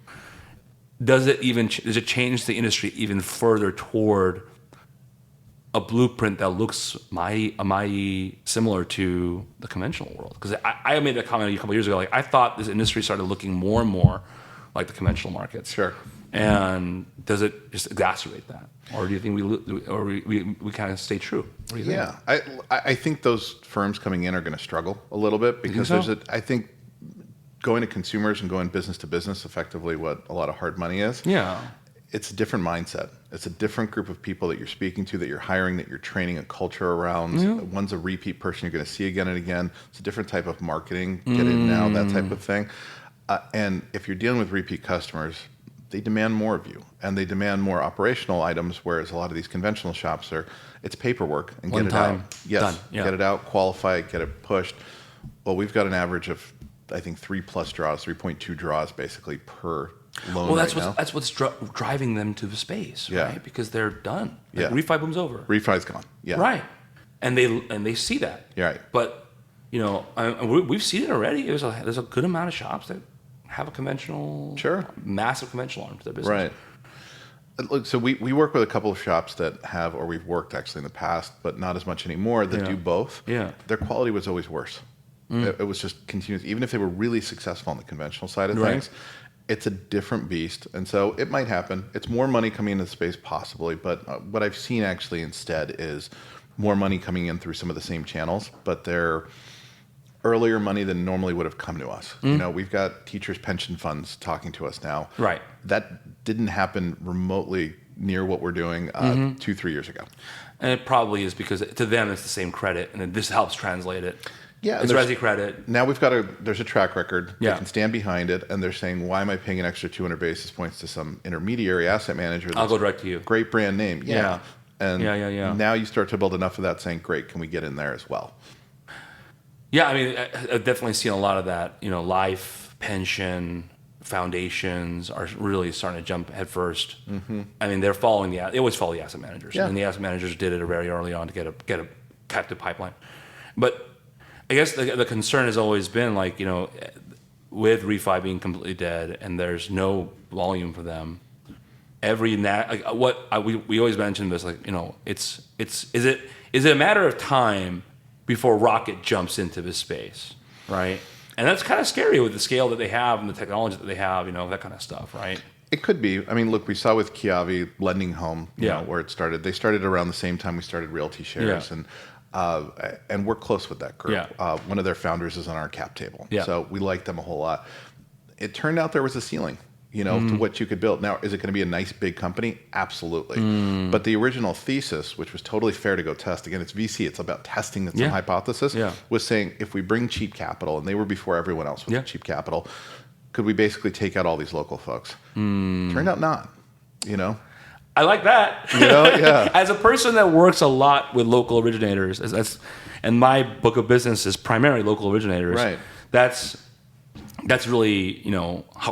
Does it change the industry even further toward a blueprint that looks mighty similar to the conventional world? Because I made that comment a couple of years ago. Like, I thought this industry started looking more and more like the conventional markets. Sure. And does it just exacerbate that, or do you think we kind of stay true? What do you think? I think those firms coming in are going to struggle a little bit, because I think going to consumers and going business to business, effectively what a lot of hard money is. Yeah. it's a different mindset. It's a different group of people that you're speaking to, that you're hiring, that you're training a culture around. One's a repeat person you're going to see again and again. It's a different type of marketing, get in now, that type of thing. And if you're dealing with repeat customers, they demand more of you, and they demand more operational items, whereas a lot of these conventional shops it's paperwork and One get it time, out. Yes, done. Yeah. Get it out, qualify it, get it pushed. Well, we've got an average of, I think, 3+ draws, 3.2 draws basically per loan. Well, that's that's what's driving them to the space, right? Because they're done. Like, refi boom's over. Refi's gone. Yeah. Right. And they see that. Right. But we've seen it already. There's a good amount of shops that have a conventional, massive conventional arm to their business. Right. Look, so we work with a couple of shops that have, or we've worked actually in the past, but not as much anymore, that do both. Yeah. Their quality was always worse. It was just continuous. Even if they were really successful on the conventional side of things, it's a different beast. And so it might happen. It's more money coming into the space possibly, but what I've seen actually instead is more money coming in through some of the same channels, but they're earlier money than normally would have come to us. We've got teachers' pension funds talking to us now. Right. That didn't happen remotely near what we're doing 2-3 years ago. And it probably is because to them it's the same credit, and this helps translate it. Yeah, it's Resi credit. Now there's a track record. They can stand behind it, and they're saying, why am I paying an extra 200 basis points to some intermediary asset manager? I'll go direct to you. Great brand name. Yeah. And now you start to build enough of that saying, great, can we get in there as well? Yeah, I mean, I've definitely seen a lot of that. Life, pension, foundations are really starting to jump head first. I mean, they always follow the asset managers, and the asset managers did it very early on to get a captive pipeline. But I guess the concern has always been with refi being completely dead and there's no volume for them. We always mention this, is it a matter of time before Rocket jumps into this space, right? And that's kind of scary with the scale that they have and the technology that they have, that kind of stuff, right? It could be. I mean, look, we saw with Kiavi lending home, where it started. They started around the same time we started RealtyShares, and we're close with that group. One of their founders is on our cap table, so we like them a whole lot. It turned out there was a ceiling, to what you could build. Now, is it going to be a nice big company? Absolutely. But the original thesis, which was totally fair to go test, again, it's VC, it's about testing some hypothesis, was saying if we bring cheap capital, and they were before everyone else with cheap capital, could we basically take out all these local folks? Turned out not, I like that. As a person that works a lot with local originators, and my book of business is primarily local originators, that's really,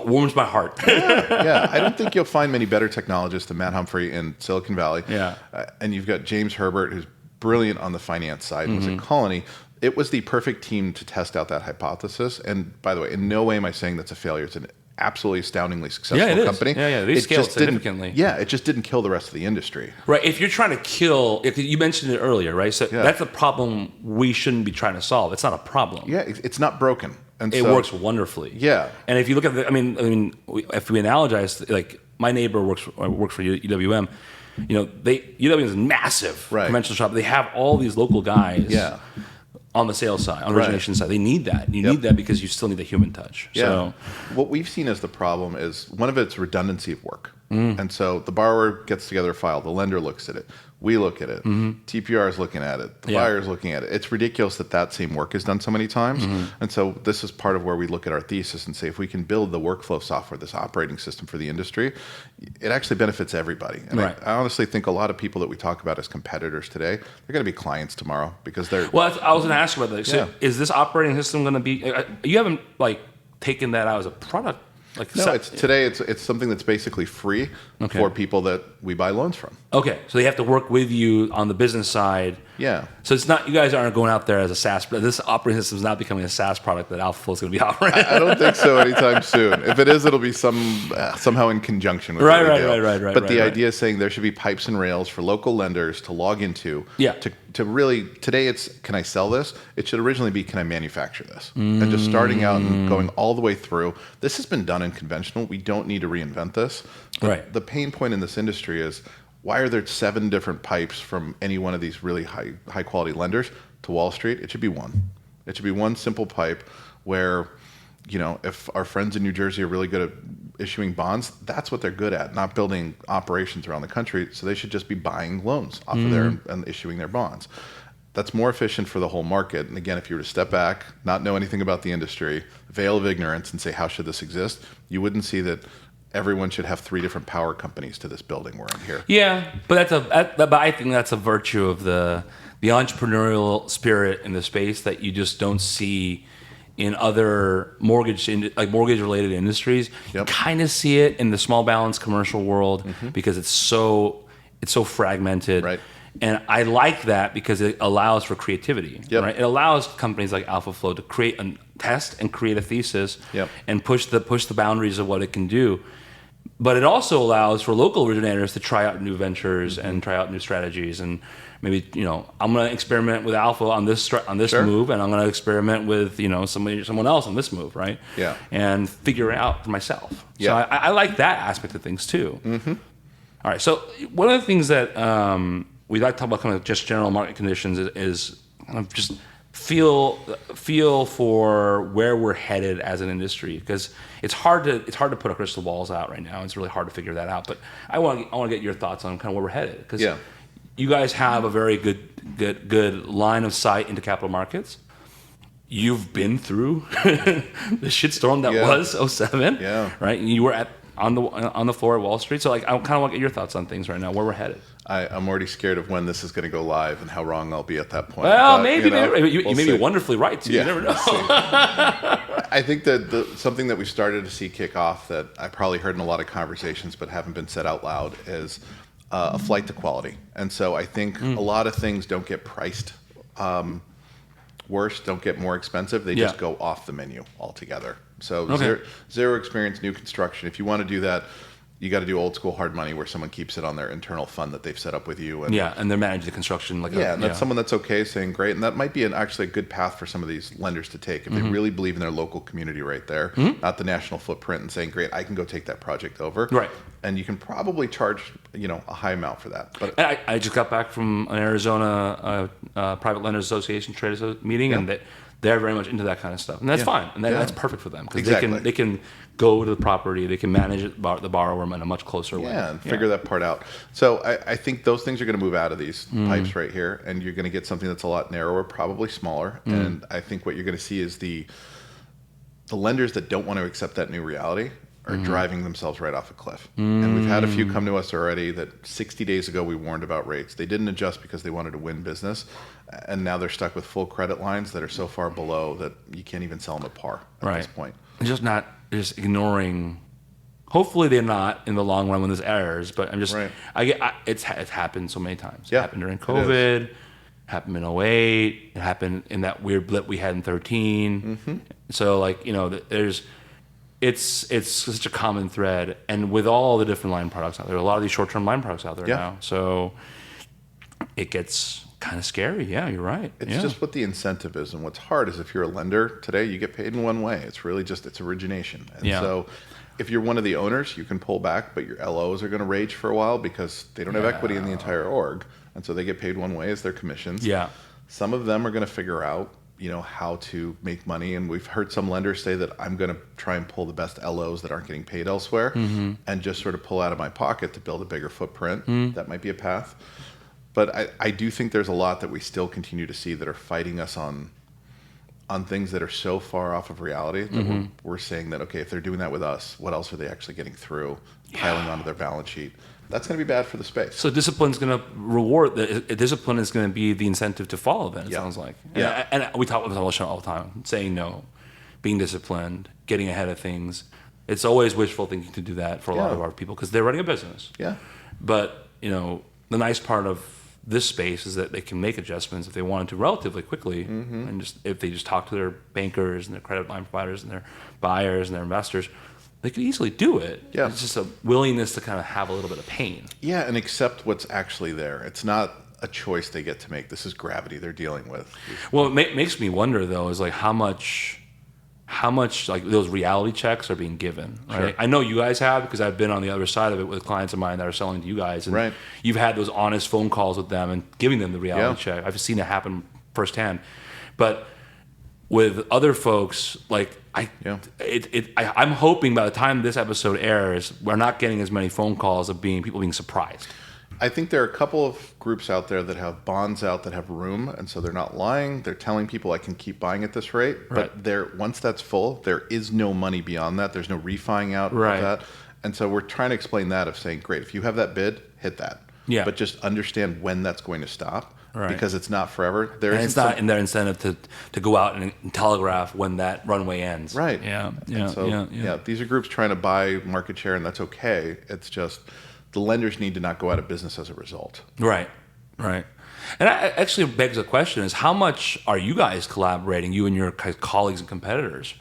warms my heart. I don't think you'll find many better technologists than Matt Humphrey in Silicon Valley. And you've got James Herbert, who's brilliant on the finance side, was at Colony. It was the perfect team to test out that hypothesis. And by the way, in no way am I saying that's a failure. It's an absolutely astoundingly successful company. They scaled significantly. It just didn't kill the rest of the industry. Right. If you're trying to you mentioned it earlier, right? So that's a problem we shouldn't be trying to solve. It's not a problem. It's not broken. And it works wonderfully. And if you look at if we analogize, like my neighbor works for UWM, UWM is a massive conventional shop. They have all these local guys on the sales side, on the origination side. They need that. You need that because you still need the human touch. So what we've seen as the problem is one of it's redundancy of work. And so the borrower gets together a file, the lender looks at it, we look at it, TPR is looking at it, the buyer is looking at it. It's ridiculous that same work is done so many times. And so this is part of where we look at our thesis and say, if we can build the workflow software, this operating system for the industry, it actually benefits everybody. And I honestly think a lot of people that we talk about as competitors today, they're going to be clients tomorrow because they're... Well, I was going to ask you about that. So is this operating system going to be... You haven't taken that out as a product? Today it's something that's basically free for people that we buy loans from. Okay, so they have to work with you on the business side. So it's not, you guys aren't going out there as a SaaS, but this operating system is not becoming a SaaS product that AlphaFlow is going to be operating. I don't think so anytime soon. If it is, it'll be somehow in conjunction with what we do. But the idea is saying there should be pipes and rails for local lenders to log into. To really, today it's, can I sell this? It should originally be, can I manufacture this? And just starting out and going all the way through. This has been done in conventional. We don't need to reinvent this. The pain point in this industry is, why are there 7 different pipes from any one of these really high quality lenders to Wall Street? It should be one. It should be one simple pipe where, if our friends in New Jersey are really good at issuing bonds, that's what they're good at, not building operations around the country. So they should just be buying loans off of there and issuing their bonds. That's more efficient for the whole market. And again, if you were to step back, not know anything about the industry, veil of ignorance, and say, how should this exist? You wouldn't see that everyone should have 3 different power companies to this building we're in here. Yeah, but but I think that's a virtue of the entrepreneurial spirit in the space that you just don't see in other mortgage related industries. Yep. You kind of see it in the small balance commercial world because it's so fragmented. Right. And I like that because it allows for creativity. Yep. Right? It allows companies like AlphaFlow to create a test and create a thesis and push the boundaries of what it can do. But it also allows for local originators to try out new ventures and try out new strategies. And maybe, I'm going to experiment with Alpha on this move, and I'm going to experiment with, someone else on this move, right? Yeah. And figure it out for myself. Yeah. So I like that aspect of things too. Mm-hmm. All right. So one of the things that we like to talk about, kind of just general market conditions, is kind of just feel for where we're headed as an industry, because it's hard to put our crystal balls out right now. It's really hard to figure that out. But I want to get your thoughts on kind of where we're headed, because you guys have a very good line of sight into capital markets. You've been through the shitstorm that was 2007, right? And you were on the floor at Wall Street. So I kind of want to get your thoughts on things right now, where we're headed. I'm already scared of when this is going to go live and how wrong I'll be at that point. Well, but, maybe you we'll may see. be wonderfully right too. Yeah, You never know. I think that something that we started to see kick off that I probably heard in a lot of conversations but haven't been said out loud is a flight to quality. And so I think a lot of things don't get priced worse, don't get more expensive. They just go off the menu altogether. So zero experience, new construction. If you want to do that, you got to do old school hard money where someone keeps it on their internal fund that they've set up with you. And and they're managing the construction. And that's someone that's okay saying great. And that might be actually a good path for some of these lenders to take if they really believe in their local community right there, not the national footprint, and saying, great, I can go take that project over. Right. And you can probably charge, a high amount for that. But And I just got back from an Arizona Private Lenders Association trade meeting, and they're very much into that kind of stuff, and that's fine, and that's perfect for them, because they can go to the property, they can manage the borrower in a much closer way. And figure that part out. So I think those things are going to move out of these pipes right here, and you're going to get something that's a lot narrower, probably smaller. And I think what you're going to see is the lenders that don't want to accept that new reality are driving themselves right off a cliff. And we've had a few come to us already that 60 days ago we warned about rates. They didn't adjust because they wanted to win business, and now they're stuck with full credit lines that are so far below that you can't even sell them at par at this point. Just ignoring. Hopefully they're not in the long run when this errors, but I'm just it's happened so many times. It happened during COVID, happened in 2008, it happened in that weird blip we had in 2013. So it's such a common thread, and with all the different line products out there, a lot of these short-term line products out there now, so it gets kind of scary. Yeah, you're right. It's just what the incentive is, and what's hard is if you're a lender today, you get paid in one way. It's really just it's origination, and so if you're one of the owners, you can pull back, but your LOs are going to rage for a while because they don't have equity in the entire org, and so they get paid one way as their commissions. Some of them are going to figure out how to make money. And we've heard some lenders say that I'm going to try and pull the best LOs that aren't getting paid elsewhere and just sort of pull out of my pocket to build a bigger footprint. That might be a path. But I do think there's a lot that we still continue to see that are fighting us on things that are so far off of reality that we're saying that, okay, if they're doing that with us, what else are they actually getting through, piling onto their balance sheet? That's going to be bad for the space. So discipline's going to reward. Discipline is going to be the incentive to follow. Then it sounds like. And we talk about this on the show all the time. Saying no, being disciplined, getting ahead of things. It's always wishful thinking to do that for a lot of our people because they're running a business. But the nice part of this space is that they can make adjustments if they wanted to relatively quickly, and if they just talk to their bankers and their credit line providers and their buyers and their investors. They could easily do it. It's just a willingness to kind of have a little bit of pain. And accept what's actually there. It's not a choice they get to make. This is gravity they're dealing with. Well, it makes me wonder though, is like how much like those reality checks are being given. Right? I know you guys have, because I've been on the other side of it with clients of mine that are selling to you guys, and you've had those honest phone calls with them and giving them the reality check. I've seen it happen firsthand. But with other folks, like I'm hoping by the time this episode airs, we're not getting as many phone calls of people being surprised. I think there are a couple of groups out there that have bonds out that have room, and so they're not lying. They're telling people I can keep buying at this rate, but once that's full, there is no money beyond that. There's no refining out of that. And so we're trying to explain that of saying, great, if you have that bid, hit that. Yeah. But just understand when that's going to stop. Right. Because it's not forever. And it's not in their incentive to go out and telegraph when that runway ends. Right. Yeah. These are groups trying to buy market share, and that's okay. It's just the lenders need to not go out of business as a result. Right. And that actually begs the question is, how much are you guys collaborating, you and your colleagues and competitors?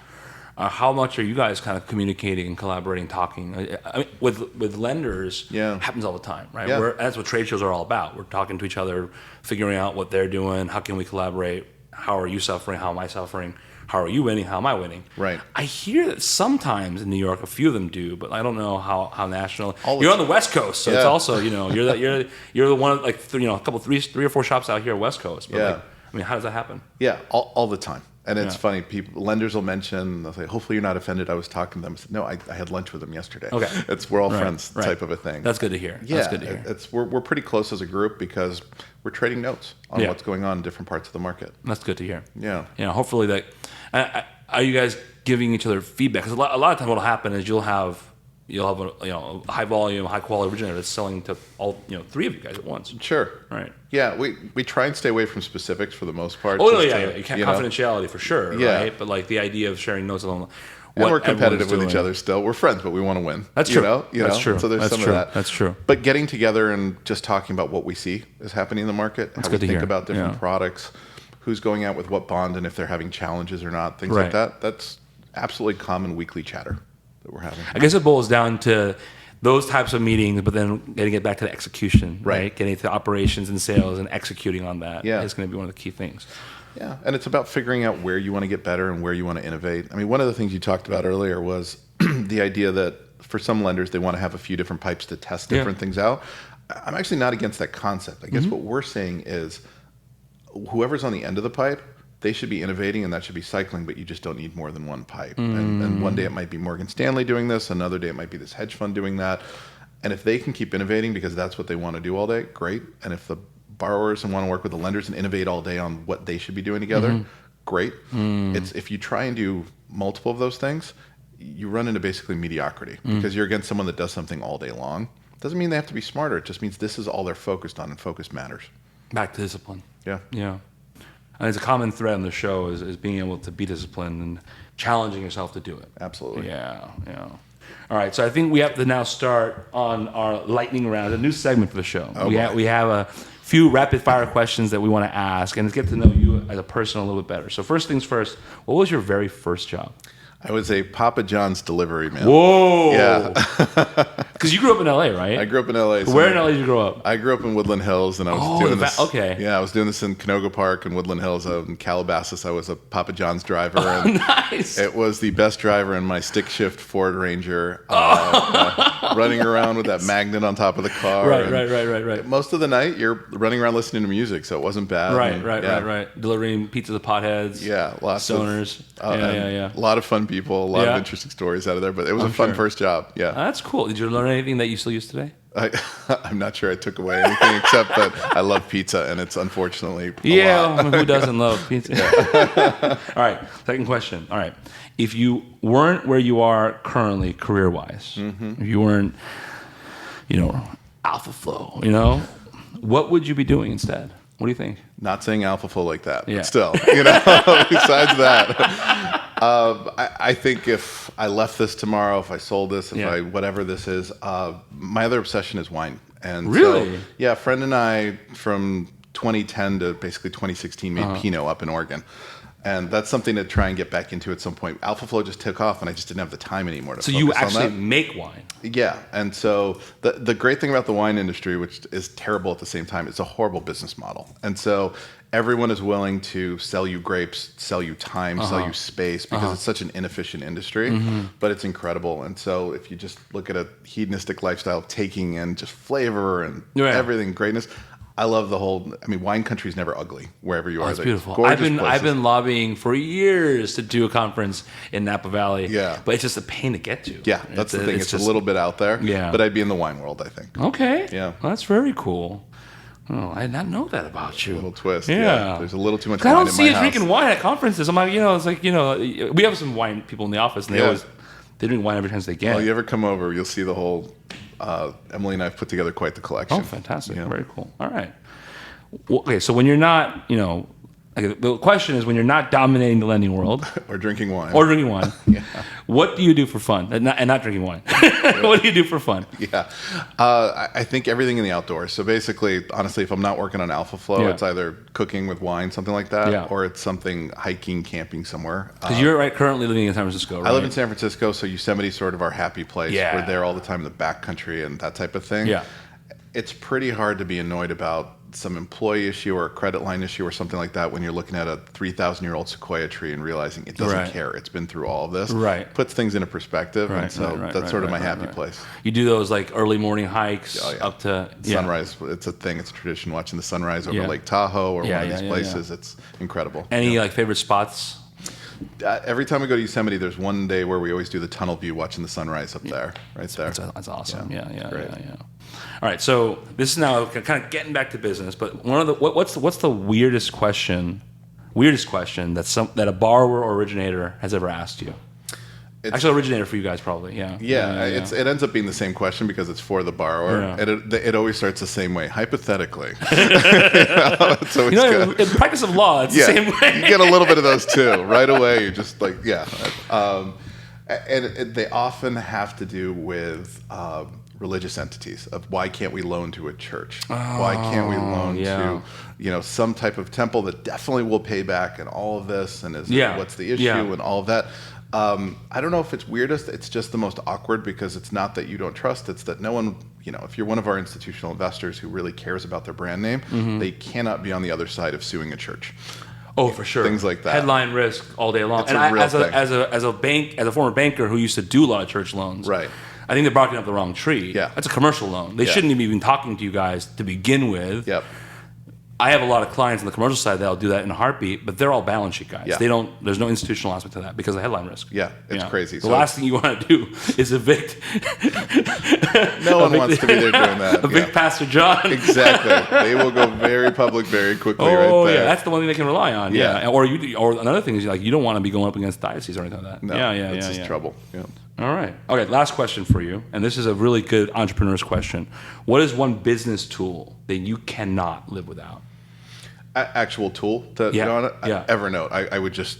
How much are you guys kind of communicating and collaborating, talking? I mean, with lenders, happens all the time, right? Yeah. That's what trade shows are all about. We're talking to each other, figuring out what they're doing. How can we collaborate? How are you suffering? How am I suffering? How are you winning? How am I winning? Right. I hear that sometimes in New York, a few of them do, but I don't know how national. You're on the West Coast, so it's also you're the one like a couple three or four shops out here West Coast. But how does that happen? Yeah, all the time. And it's funny, lenders will mention, they'll say, hopefully you're not offended, I was talking to them. I said, no, I had lunch with them yesterday. Okay. We're all friends type of a thing. That's good to hear. Yeah, that's good to hear. We're pretty close as a group because we're trading notes on what's going on in different parts of the market. That's good to hear. Yeah. Hopefully that, are you guys giving each other feedback? Because a lot of times what will happen is you'll have a high volume, high quality originator that's selling to all three of you guys at once. Sure. Right. Yeah, we try and stay away from specifics for the most part. Oh no, you can't confidentiality for sure. Yeah. Right. But like the idea of sharing notes alone. And we're competitive with each other still. We're friends, but we want to win. That's true. That's true. So there's some of that. That's true. But getting together and just talking about what we see is happening in the market, that's how good we to think hear. about different products, who's going out with what bond, and if they're having challenges or not, things Right. like that. That's absolutely common weekly chatter that we're having. I guess it boils down to those types of meetings, but then getting it back to the execution, right? Getting to operations and sales and executing on that is going to be one of the key things. Yeah, and it's about figuring out where you want to get better and where you want to innovate. I mean, one of the things you talked about earlier was the idea that for some lenders, they want to have a few different pipes to test different things out. I'm actually not against that concept. I guess what we're saying is whoever's on the end of the pipe, they should be innovating and that should be cycling, but you just don't need more than one pipe. And one day it might be Morgan Stanley doing this, another day it might be this hedge fund doing that. And if they can keep innovating because that's what they want to do all day, great. And if the borrowers want to work with the lenders and innovate all day on what they should be doing together, great. It's if you try and do multiple of those things, you run into basically mediocrity because you're against someone that does something all day long. Doesn't mean they have to be smarter. It just means this is all they're focused on, and focus matters. Back to discipline. Yeah. And it's a common thread on the show is being able to be disciplined and challenging yourself to do it. Absolutely. Yeah. All right, so I think we have to now start on our lightning round, a new segment for the show. We have a few rapid fire questions that we want to ask, and let's get to know you as a person a little bit better. So first things first, what was your very first job? I was a Papa John's delivery man. Whoa! Yeah. Because you grew up in LA, right? I grew up in LA. So where in LA did you grow up? I grew up in Woodland Hills, and I was doing this. Okay. Yeah, I was doing this in Canoga Park and Woodland Hills. In Calabasas, I was a Papa John's driver. Oh, and nice! It was the best driver in my stick shift Ford Ranger, running around with that magnet on top of the car. Right. Most of the night, you're running around listening to music, so it wasn't bad. Right. Delivering pizza to potheads. Yeah, lots stoners. of Yeah. A lot of fun people, a lot of interesting stories out of there, but it was a fun first job. Yeah. That's cool. Did you learn anything that you still use today? I'm not sure I took away anything except that I love pizza, and it's unfortunately a lot. Who doesn't love pizza? All right, second question. All right, if you weren't where you are currently career-wise, if you weren't, AlphaFlow, what would you be doing instead? What do you think? Not saying AlphaFlow like that, but still, besides that. I think if I left this tomorrow, if I sold this, I whatever this is, my other obsession is wine. And really? So, a friend and I from 2010 to basically 2016 made Pinot up in Oregon. And that's something to try and get back into at some point. AlphaFlow just took off, and I just didn't have the time anymore to focus on that. So you actually make wine? Yeah. And so the great thing about the wine industry, which is terrible at the same time, it's a horrible business model. And so everyone is willing to sell you grapes, sell you time, sell you space, because it's such an inefficient industry, but it's incredible. And so if you just look at a hedonistic lifestyle, taking in just flavor and everything, greatness, I love the whole. I mean, wine country is never ugly wherever you are. It's beautiful. Gorgeous I've been lobbying for years to do a conference in Napa Valley. Yeah, but it's just a pain to get to. Yeah, that's the thing. It's just a little bit out there. Yeah, but I'd be in the wine world, I think. Okay. Yeah, well, that's very cool. Oh, I did not know that about you. A little twist. Yeah. There's a little too much wine I don't in see my you house. drinking wine at conferences. I'm like, it's like, we have some wine people in the office, and they drink wine every chance they get. Well, you ever come over, you'll see the whole. Emily and I have put together quite the collection. Oh, fantastic! Very cool. All right. Well, okay, so when you're not, the question is when you're not dominating the lending world or drinking wine, yeah. What do you do for fun? And not drinking wine. What do you do for fun? Yeah, I think everything in the outdoors. So basically, honestly, if I'm not working on AlphaFlow, it's either cooking with wine, something like that, or it's something hiking, camping somewhere. Because you're currently living in San Francisco, right? I live in San Francisco, so Yosemite's sort of our happy place. Yeah. We're there all the time in the backcountry and that type of thing. Yeah. It's pretty hard to be annoyed about some employee issue or a credit line issue or something like that when you're looking at a 3,000-year-old sequoia tree and realizing it doesn't care. It's been through all of this. Right. Puts things into perspective. And so that's sort of my happy place. You do those like early morning hikes up to sunrise. It's a thing. It's a tradition. Watching the sunrise over Lake Tahoe or one of these places. It's incredible. Any like favorite spots? Every time we go to Yosemite, there's one day where we always do the tunnel view, watching the sunrise up there, right there. That's awesome. Yeah. All right, so this is now kind of getting back to business, but what's the weirdest question that a borrower or originator has ever asked you? Actually, originator for you guys probably, It ends up being the same question because it's for the borrower, and it always starts the same way. Hypothetically, it's always good. In practice of law, it's the same way. You get a little bit of those too. Right away, you're just like, and they often have to do with religious entities. Of why can't we loan to a church? Why can't we loan to some type of temple that definitely will pay back, and all of this, and what's the issue, and all of that. I don't know if it's weirdest. It's just the most awkward because it's not that you don't trust. It's that no one, if you're one of our institutional investors who really cares about their brand name, they cannot be on the other side of suing a church. Oh, for sure. Things like that. Headline risk all day long. It's a real thing. As a former banker who used to do a lot of church loans, right. I think they're barking up the wrong tree. Yeah. That's a commercial loan. They shouldn't be even talking to you guys to begin with. Yep. I have a lot of clients on the commercial side that'll do that in a heartbeat, but they're all balance sheet guys. Yeah. There's no institutional aspect to that because of headline risk. Yeah, it's crazy. The last thing you want to do is evict. No one wants to be there doing that. Evict Pastor John. Exactly. They will go very public very quickly right there. Oh, yeah. That's the one thing they can rely on. Yeah. Or another thing is you don't want to be going up against diocese or anything like that. No, it's just trouble. Yeah. All right. Okay, last question for you. And this is a really good entrepreneur's question. What is one business tool that you cannot live without? Actual tool to go on it? Yeah. Evernote. I would just,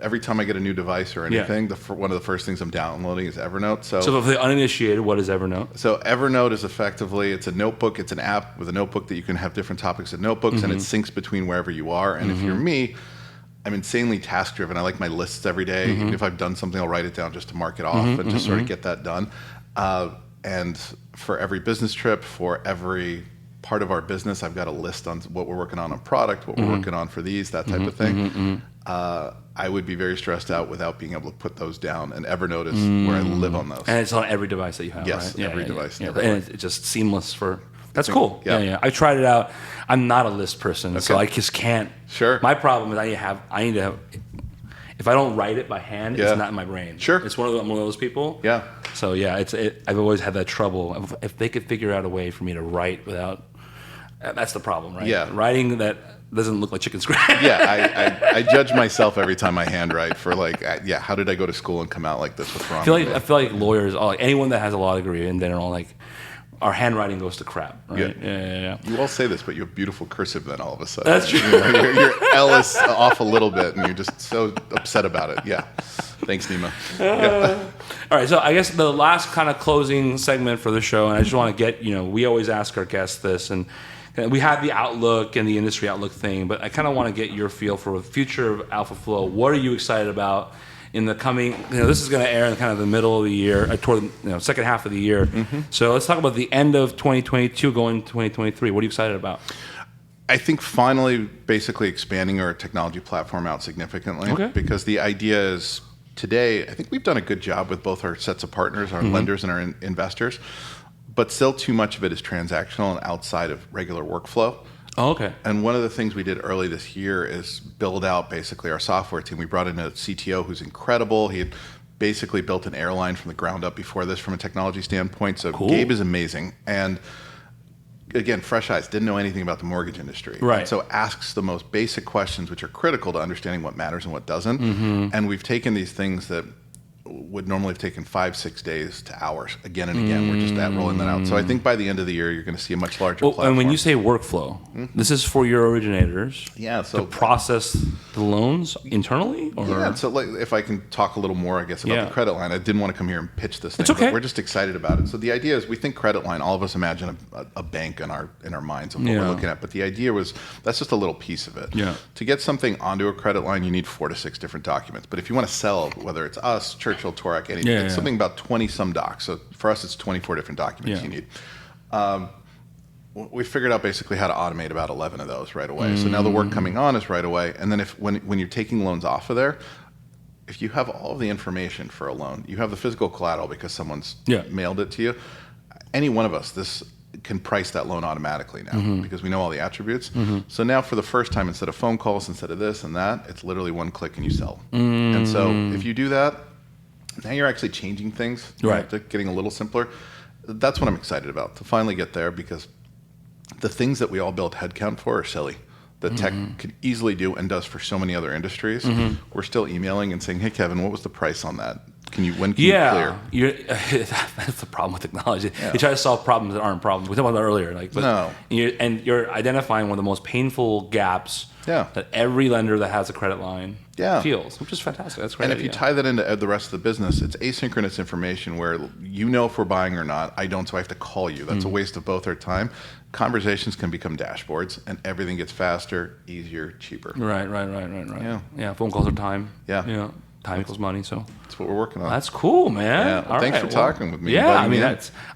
every time I get a new device or anything, one of the first things I'm downloading is Evernote. So for the uninitiated, what is Evernote? So Evernote is effectively, it's a notebook. It's an app with a notebook that you can have different topics in notebooks, and it syncs between wherever you are. And if you're me, I'm insanely task driven. I like my lists every day. Even if I've done something, I'll write it down just to mark it off and just sort of get that done. And for every business trip, for every part of our business, I've got a list on what we're working on product, what we're working on for these, that type of thing. I would be very stressed out without being able to put those down, and Evernote is where I live on those. And it's on every device that you have, yes, right? every device. And it's just seamless for... That's cool. Yeah. I tried it out. I'm not a list person, so I just can't. Sure. My problem is I need to have... If I don't write it by hand, it's not in my brain. Sure. I'm one of those people. Yeah. So I've always had that trouble. If they could figure out a way for me to write without... That's the problem, right? Yeah. Writing that doesn't look like chicken scratch. Yeah, I judge myself every time I handwrite for how did I go to school and come out like this? What's wrong? I feel like lawyers, anyone that has a law degree in general, our handwriting goes to crap, right? Yeah. You all say this, but you have beautiful cursive then all of a sudden. That's true. Your L is off a little bit, and you're just so upset about it. Yeah. Thanks, Nima. All right, so I guess the last kind of closing segment for the show, and I just want to get, we always ask our guests this, and we had the outlook and the industry outlook thing, but I kind of want to get your feel for the future of AlphaFlow. What are you excited about in the coming, this is going to air in kind of the middle of the year, toward the second half of the year. So let's talk about the end of 2022 going to 2023. What are you excited about? I think finally basically expanding our technology platform out significantly, because the idea is today, I think we've done a good job with both our sets of partners, our lenders and our investors. but still too much of it is transactional and outside of regular workflow. Oh, okay. And one of the things we did early this year is build out basically our software team. We brought in a CTO who's incredible. He had basically built an airline from the ground up before this from a technology standpoint. So cool. Gabe is amazing. And again, fresh eyes, didn't know anything about the mortgage industry. Right. And so asks the most basic questions, which are critical to understanding what matters and what doesn't. And we've taken these things that would normally have taken 5-6 days to hours again and again. We're just rolling that out. So I think by the end of the year, you're going to see a much larger platform. And when you say workflow, this is for your originators to process the loans internally? Or? Yeah, so like, if I can talk a little more, I guess, about the credit line. I didn't want to come here and pitch this thing, but we're just excited about it. So the idea is we think credit line, all of us imagine a bank in our minds of what we're looking at. But the idea was that's just a little piece of it. Yeah. To get something onto a credit line, you need 4 to 6 different documents. But if you want to sell, whether it's us, Churchill, Torak, anything, it's something about 20 some docs. So for us, it's 24 different documents you need. We figured out basically how to automate about 11 of those right away. So now the work coming on is right away. And then when you're taking loans off of there, if you have all of the information for a loan, you have the physical collateral because someone's mailed it to you. Any one of us, this can price that loan automatically now because we know all the attributes. So now for the first time, instead of phone calls, instead of this and that, it's literally one click and you sell. And so if you do that, now you're actually changing things, right? Getting a little simpler. That's what I'm excited about, to finally get there, because the things that we all build headcount for are silly. That tech could easily do and does for so many other industries. We're still emailing and saying, "Hey, Kevin, what was the price on that? When can you clear?" That's the problem with technology. You try to solve problems that aren't problems. We talked about that earlier. You're identifying one of the most painful gaps that every lender that has a credit line feels, which is fantastic. That's great. And if you tie that into the rest of the business, it's asynchronous information where you know if we're buying or not. I don't, so I have to call you. That's a waste of both our time. Conversations can become dashboards, and everything gets faster, easier, cheaper. Right. Yeah. Phone calls are time. Yeah. Time equals money. So that's what we're working on. That's cool, man. Yeah. Well, thanks for talking with me. Yeah, I mean,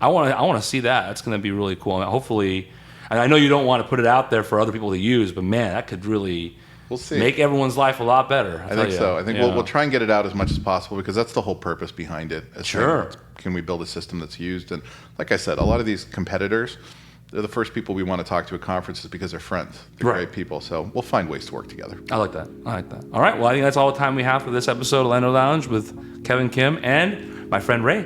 I want to see that. That's going to be really cool. Hopefully, and I know you don't want to put it out there for other people to use, but man, that could really make everyone's life a lot better. I think so. I think we'll try and get it out as much as possible, because that's the whole purpose behind it. Sure. Can we build a system that's used? And like I said, a lot of these competitors, they're the first people we want to talk to at conferences because they're friends. They're great people. So we'll find ways to work together. I like that. All right. Well, I think that's all the time we have for this episode of Lender Lounge with Kevin Kim and my friend Ray.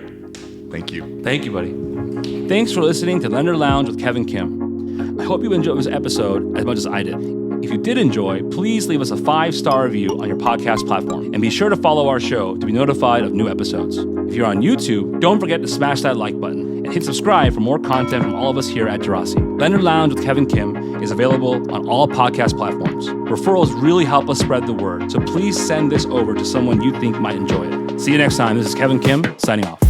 Thank you. Thank you, buddy. Thanks for listening to Lender Lounge with Kevin Kim. I hope you enjoyed this episode as much as I did. If you did enjoy, please leave us a 5-star review on your podcast platform. And be sure to follow our show to be notified of new episodes. If you're on YouTube, don't forget to smash that like button and hit subscribe for more content from all of us here at Jurassic. Lender Lounge with Kevin Kim is available on all podcast platforms. Referrals really help us spread the word, so please send this over to someone you think might enjoy it. See you next time. This is Kevin Kim, signing off.